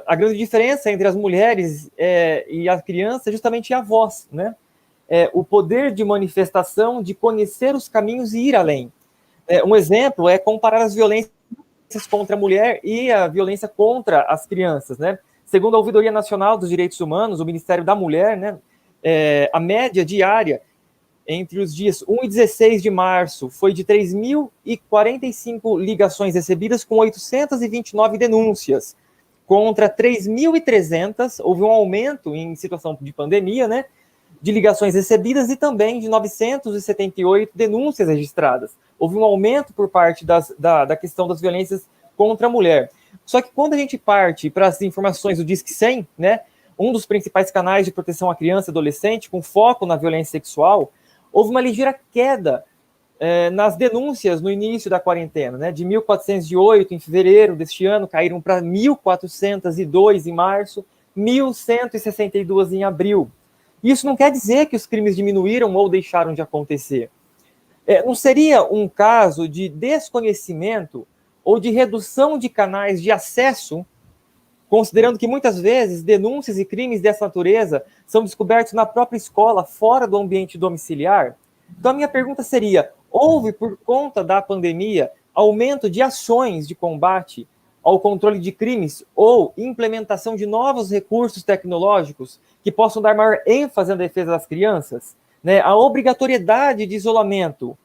A grande diferença entre as mulheres e a criança é justamente a voz, né? O poder de manifestação, de conhecer os caminhos e ir além. Um exemplo é comparar as violências contra a mulher e a violência contra as crianças, né? Segundo a Ouvidoria Nacional dos Direitos Humanos, o Ministério da Mulher, né, a média diária entre os dias 1 e 16 de março foi de 3.045 ligações recebidas com 829 denúncias, contra 3.300, houve um aumento em situação de pandemia, né, de ligações recebidas e também de 978 denúncias registradas. Houve um aumento por parte da questão das violências contra a mulher. Só que quando a gente parte para as informações do Disque 100, né, um dos principais canais de proteção à criança e adolescente, com foco na violência sexual, houve uma ligeira queda nas denúncias no início da quarentena, né, de 1.408 em fevereiro deste ano, caíram para 1.402 em março, 1.162 em abril. Isso não quer dizer que os crimes diminuíram ou deixaram de acontecer. Não seria um caso de desconhecimento ou de redução de canais de acesso, considerando que muitas vezes denúncias e crimes dessa natureza são descobertos na própria escola, fora do ambiente domiciliar? Então a minha pergunta seria, houve, por conta da pandemia, aumento de ações de combate ao controle de crimes ou implementação de novos recursos tecnológicos que possam dar maior ênfase na defesa das crianças? Né? A obrigatoriedade de isolamento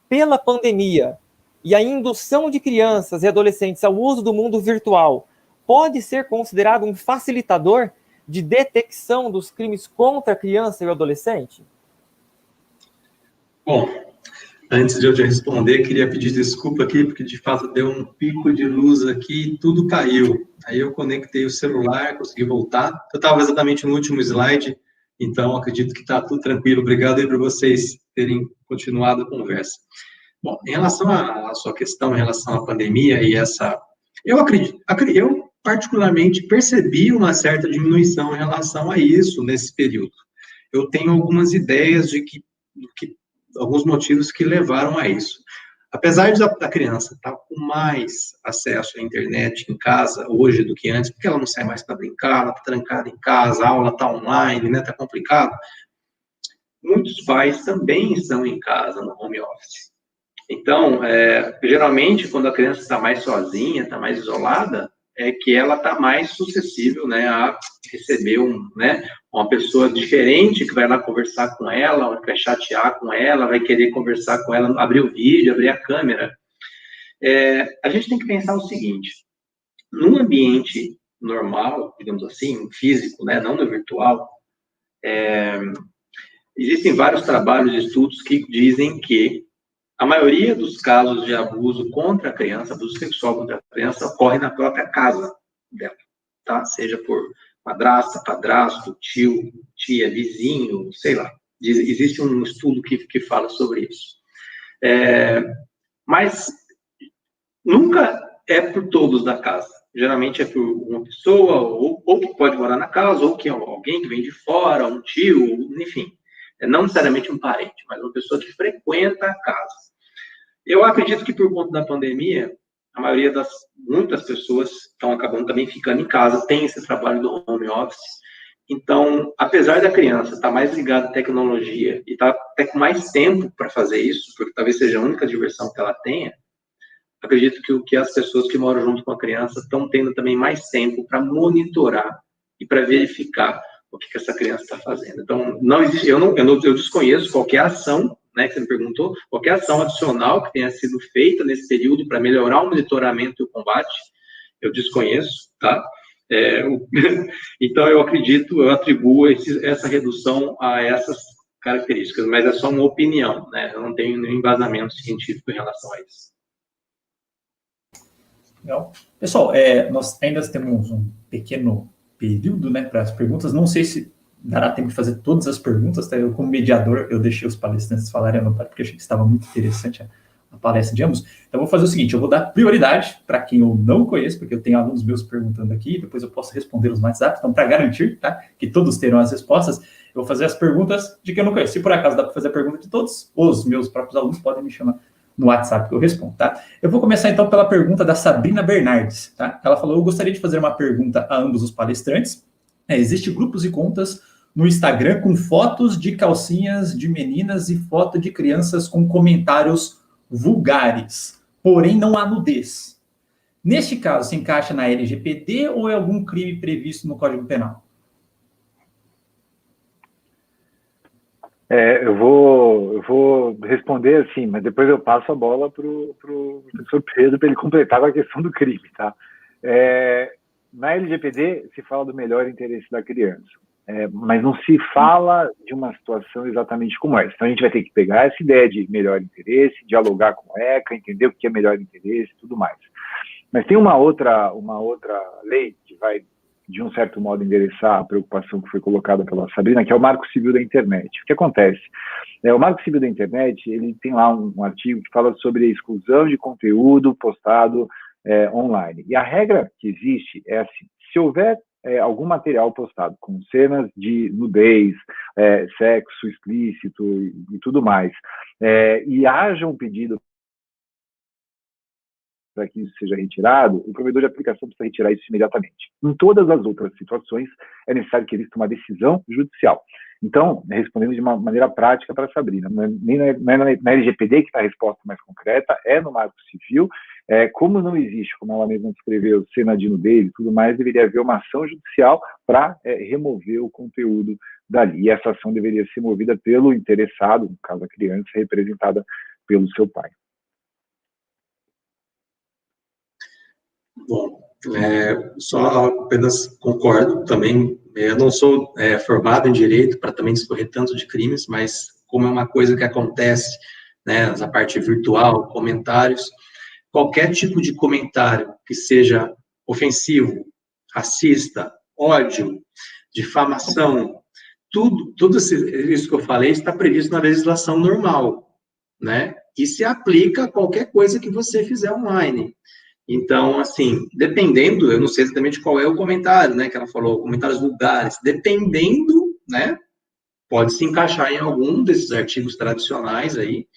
pela pandemia e a indução de crianças e adolescentes ao uso do mundo virtual pode ser considerado um facilitador de detecção dos crimes contra a criança e o adolescente? Bom, antes de eu te responder, queria pedir desculpa aqui, porque de fato deu um pico de luz aqui e tudo caiu. Aí eu conectei o celular, consegui voltar. Eu estava exatamente no último slide, então acredito que está tudo tranquilo. Obrigado aí por vocês terem continuado a conversa. Bom, em relação à sua questão, em relação à pandemia e essa... Eu particularmente percebi uma certa diminuição em relação a isso nesse período. Eu tenho algumas ideias de alguns motivos que levaram a isso. Apesar da criança estar com mais acesso à internet em casa hoje do que antes, porque ela não sai mais para brincar, ela está trancada em casa, a aula está online, né, está complicado, muitos pais também estão em casa no home office. Então, geralmente, quando a criança está mais sozinha, está mais isolada, é que ela está mais suscetível, né, a receber uma pessoa diferente que vai lá conversar com ela, vai chatear com ela, vai querer conversar com ela, abrir o vídeo, abrir a câmera. A gente tem que pensar o seguinte, num ambiente normal, digamos assim, físico, né, não no virtual, existem vários trabalhos e estudos que dizem que a maioria dos casos de abuso contra a criança, abuso sexual contra a criança, ocorre na própria casa dela, tá? Seja por madrasta, padrasto, tio, tia, vizinho, sei lá. Existe um estudo que fala sobre isso. Mas nunca é por todos da casa. Geralmente é por uma pessoa, ou que pode morar na casa, ou que é alguém que vem de fora, um tio, enfim. Não necessariamente um parente, mas uma pessoa que frequenta a casa. Eu acredito que por conta da pandemia, a maioria muitas pessoas estão acabando também ficando em casa, tem esse trabalho do home office. Então, apesar da criança estar mais ligada à tecnologia e estar até com mais tempo para fazer isso, porque talvez seja a única diversão que ela tenha, acredito que as pessoas que moram junto com a criança estão tendo também mais tempo para monitorar e para verificar o que essa criança está fazendo. Então, não existe, eu desconheço qualquer ação, né, que você me perguntou, qualquer ação adicional que tenha sido feita nesse período para melhorar o monitoramento e o combate, eu desconheço, tá? Então, eu atribuo essa redução a essas características, mas é só uma opinião, né? Eu não tenho nenhum embasamento científico em relação a isso. Legal. Pessoal, nós ainda temos um pequeno período, né, para as perguntas. Não sei se dará tempo de fazer todas as perguntas, tá? Eu, como mediador, eu deixei os palestrantes falarem à vontade, porque achei que estava muito interessante a palestra de ambos. Então, eu vou fazer o seguinte, eu vou dar prioridade para quem eu não conheço, porque eu tenho alunos meus perguntando aqui, depois eu posso responder os WhatsApp, então, para garantir, tá, que todos terão as respostas, eu vou fazer as perguntas de quem eu não conheço. Se por acaso dá para fazer a pergunta de todos, os meus próprios alunos podem me chamar no WhatsApp que eu respondo, tá? Eu vou começar, então, pela pergunta da Sabrina Bernardes, tá? Ela falou, eu gostaria de fazer uma pergunta a ambos os palestrantes. Existem grupos e contas no Instagram com fotos de calcinhas de meninas e foto de crianças com comentários vulgares, porém não há nudez. Neste caso, se encaixa na LGPD ou é algum crime previsto no Código Penal? Eu vou responder assim, mas depois eu passo a bola para o professor Pedro para ele completar com a questão do crime, tá? Na LGPD se fala do melhor interesse da criança, mas não se fala de uma situação exatamente como essa. Então a gente vai ter que pegar essa ideia de melhor interesse, dialogar com a ECA, entender o que é melhor interesse e tudo mais. Mas tem uma outra lei que vai, de um certo modo, endereçar a preocupação que foi colocada pela Sabrina, que é o Marco Civil da Internet. O que acontece? O Marco Civil da Internet, ele tem lá um artigo que fala sobre a exclusão de conteúdo postado online. E a regra que existe é assim, se houver algum material postado com cenas de nudez, sexo explícito e tudo mais, e haja um pedido para que isso seja retirado, o provedor de aplicação precisa retirar isso imediatamente. Em todas as outras situações, é necessário que exista uma decisão judicial. Então, respondendo de uma maneira prática para a Sabrina, não é na LGPD que está a resposta mais concreta, é no Marco Civil. Como não existe, como ela mesma descreveu, cena de nudez e tudo mais, deveria haver uma ação judicial para remover o conteúdo dali. E essa ação deveria ser movida pelo interessado, no caso a criança, representada pelo seu pai. Bom, só apenas concordo também, eu não sou formado em direito para também discorrer tanto de crimes, mas como é uma coisa que acontece, né, na parte virtual, comentários, qualquer tipo de comentário que seja ofensivo, racista, ódio, difamação, tudo isso que eu falei está previsto na legislação normal, né, e se aplica a qualquer coisa que você fizer online. Então, assim, dependendo, eu não sei exatamente qual é o comentário, né, que ela falou, comentários vulgares, dependendo, né, pode se encaixar em algum desses artigos tradicionais aí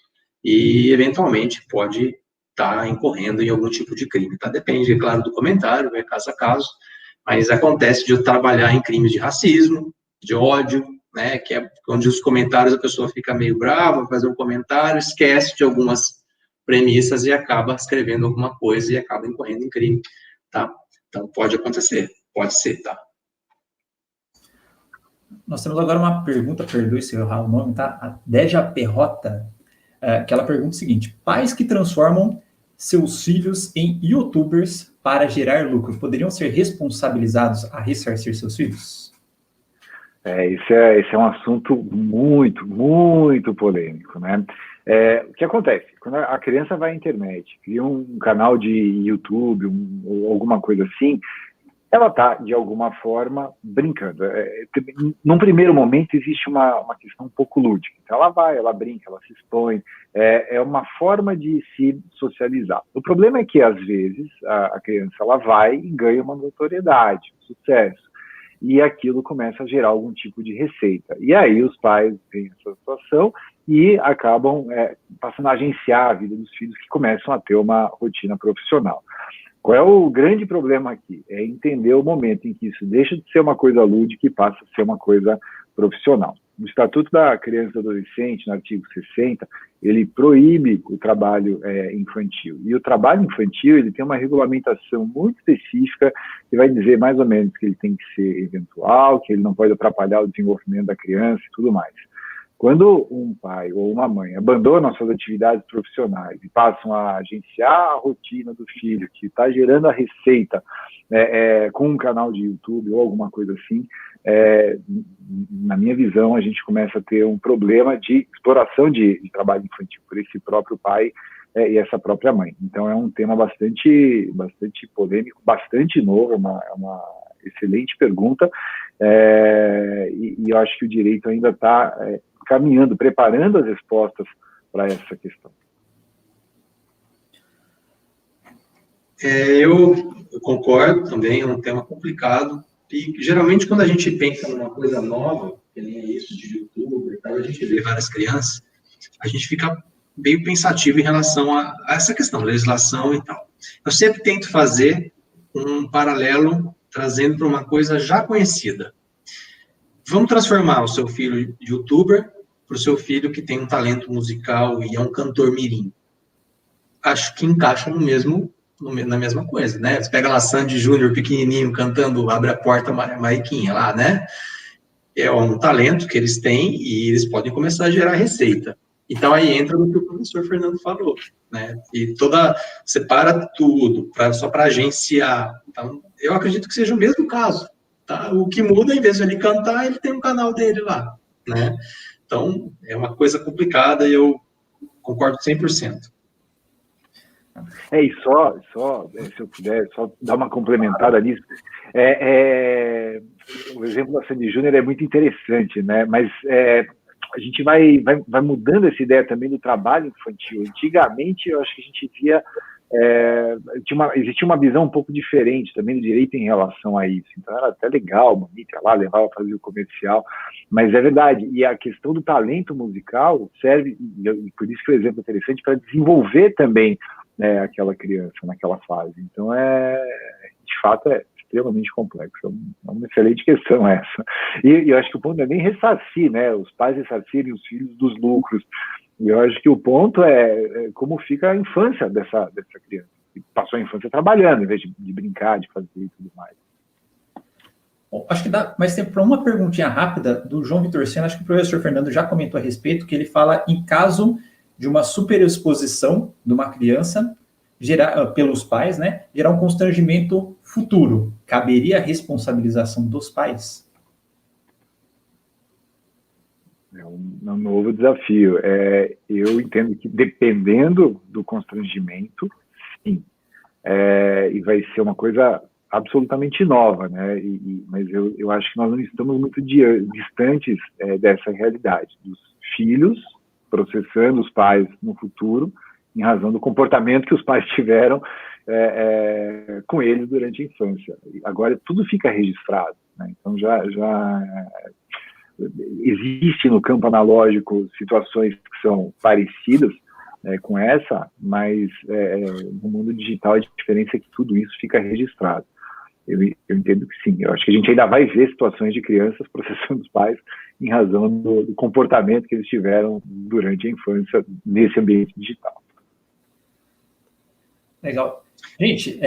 e, eventualmente, pode estar incorrendo em algum tipo de crime, tá? Depende, é claro, do comentário, é caso a caso, mas acontece de eu trabalhar em crimes de racismo, de ódio, né, que é onde os comentários a pessoa fica meio brava, fazer um comentário, esquece de algumas premissas e acaba escrevendo alguma coisa e acaba incorrendo em crime, tá? Então, pode acontecer, pode ser, tá? Nós temos agora uma pergunta, perdoe se eu errar o nome, tá? A Deja Perrota, que ela pergunta o seguinte, pais que transformam seus filhos em youtubers para gerar lucro, poderiam ser responsabilizados a ressarcir seus filhos? Esse é um assunto muito, muito polêmico, né? O que acontece? Quando a criança vai à internet, cria um canal de YouTube, ou alguma coisa assim, ela está, de alguma forma, brincando. Num primeiro momento, existe uma questão um pouco lúdica. Então, ela vai, ela brinca, ela se expõe. É uma forma de se socializar. O problema é que, às vezes, a criança ela vai e ganha uma notoriedade, um sucesso. E aquilo começa a gerar algum tipo de receita. E aí os pais veem essa situação e acabam passando a agenciar a vida dos filhos que começam a ter uma rotina profissional. Qual é o grande problema aqui? É entender o momento em que isso deixa de ser uma coisa lúdica e passa a ser uma coisa profissional. No Estatuto da Criança e do Adolescente, no artigo 60, ele proíbe o trabalho infantil. E o trabalho infantil ele tem uma regulamentação muito específica que vai dizer mais ou menos que ele tem que ser eventual, que ele não pode atrapalhar o desenvolvimento da criança e tudo mais. Quando um pai ou uma mãe abandonam suas atividades profissionais e passam a agenciar a rotina do filho, que está gerando a receita com um canal de YouTube ou alguma coisa assim, na minha visão, a gente começa a ter um problema de exploração de trabalho infantil por esse próprio pai e essa própria mãe. Então, é um tema bastante polêmico, bastante novo, é uma excelente pergunta, e eu acho que o direito ainda está caminhando, preparando as respostas para essa questão. Eu concordo também, é um tema complicado. E geralmente quando a gente pensa numa coisa nova, que nem é isso de YouTube e tal, a gente vê várias crianças, a gente fica meio pensativo em relação a essa questão, legislação e tal. Eu sempre tento fazer um paralelo trazendo para uma coisa já conhecida. Vamos transformar o seu filho de youtuber para o seu filho que tem um talento musical e é um cantor mirim. Acho que encaixa na mesma coisa, né? Você pega lá Sandy Júnior pequenininho cantando Abre a Porta Mariquinha lá, né? É um talento que eles têm e eles podem começar a gerar receita. Então aí entra no que o professor Fernando falou, né? E separa tudo só para agenciar. Então, eu acredito que seja o mesmo caso, tá? O que muda, em vez de ele cantar, ele tem um canal dele lá, né? Então, é uma coisa complicada e eu concordo 100%. E só, se eu puder, só dar uma complementada nisso, o exemplo da Sandy Júnior é muito interessante, né? Mas a gente vai mudando essa ideia também do trabalho infantil. Antigamente, eu acho que a gente via existia uma visão um pouco diferente também do direito em relação a isso. Então era até legal, bonita lá, levava para fazer o comercial, mas é verdade. E a questão do talento musical serve, e por isso que o exemplo é interessante, para desenvolver também aquela criança naquela fase. Então de fato é extremamente complexo. É uma excelente questão essa. E eu acho que o ponto não é nem ressarcir, né? Os pais ressarcirem os filhos dos lucros. E eu acho que o ponto é como fica a infância dessa criança. Que passou a infância trabalhando, em vez de brincar, de fazer e tudo mais. Bom, acho que dá mais tempo para uma perguntinha rápida do João Vitor Sena. Acho que o professor Fernando já comentou a respeito, que ele fala em caso de uma superexposição de uma criança pelos pais, né, gerar um constrangimento futuro. Caberia a responsabilização dos pais? É um novo desafio. Eu entendo que, dependendo do constrangimento, sim. E vai ser uma coisa absolutamente nova, né? Mas eu acho que nós não estamos muito distantes dessa realidade, dos filhos processando os pais no futuro, em razão do comportamento que os pais tiveram com eles durante a infância. Agora, tudo fica registrado, né? Então, já existe no campo analógico situações que são parecidas com essa, mas no mundo digital a diferença é que tudo isso fica registrado. Eu entendo que sim. Eu acho que a gente ainda vai ver situações de crianças processando os pais em razão do comportamento que eles tiveram durante a infância nesse ambiente digital. Legal. Gente,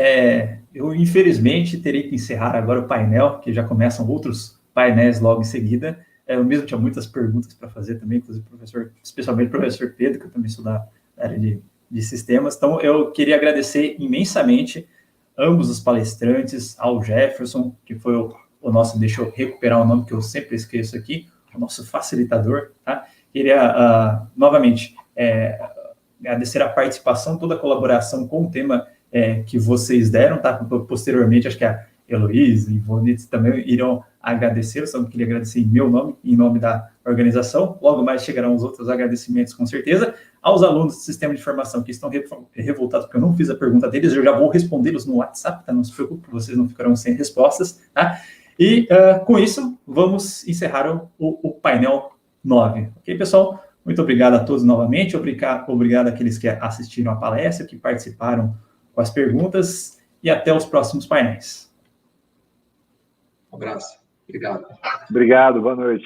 eu infelizmente terei que encerrar agora o painel, que já começam outros painéis logo em seguida. Eu mesmo tinha muitas perguntas para fazer também, inclusive especialmente o professor Pedro, que eu também sou da área de sistemas. Então, eu queria agradecer imensamente ambos os palestrantes, ao Jefferson, que foi o nosso, deixa eu recuperar o nome que eu sempre esqueço aqui, o nosso facilitador, tá? Queria, novamente, agradecer a participação, toda a colaboração com o tema que vocês deram, tá? Posteriormente, acho que a Heloísa e Ivonne também irão agradecer, eu só queria agradecer em meu nome, em nome da organização. Logo mais chegarão os outros agradecimentos, com certeza. Aos alunos do sistema de informação que estão revoltados porque eu não fiz a pergunta deles, eu já vou respondê-los no WhatsApp, tá? Não se preocupe, vocês não ficarão sem respostas, tá? E com isso, vamos encerrar o painel 9. Ok, pessoal? Muito obrigado a todos novamente, obrigado àqueles que assistiram a palestra, que participaram com as perguntas, e até os próximos painéis. Um abraço. Obrigado. Obrigado, boa noite.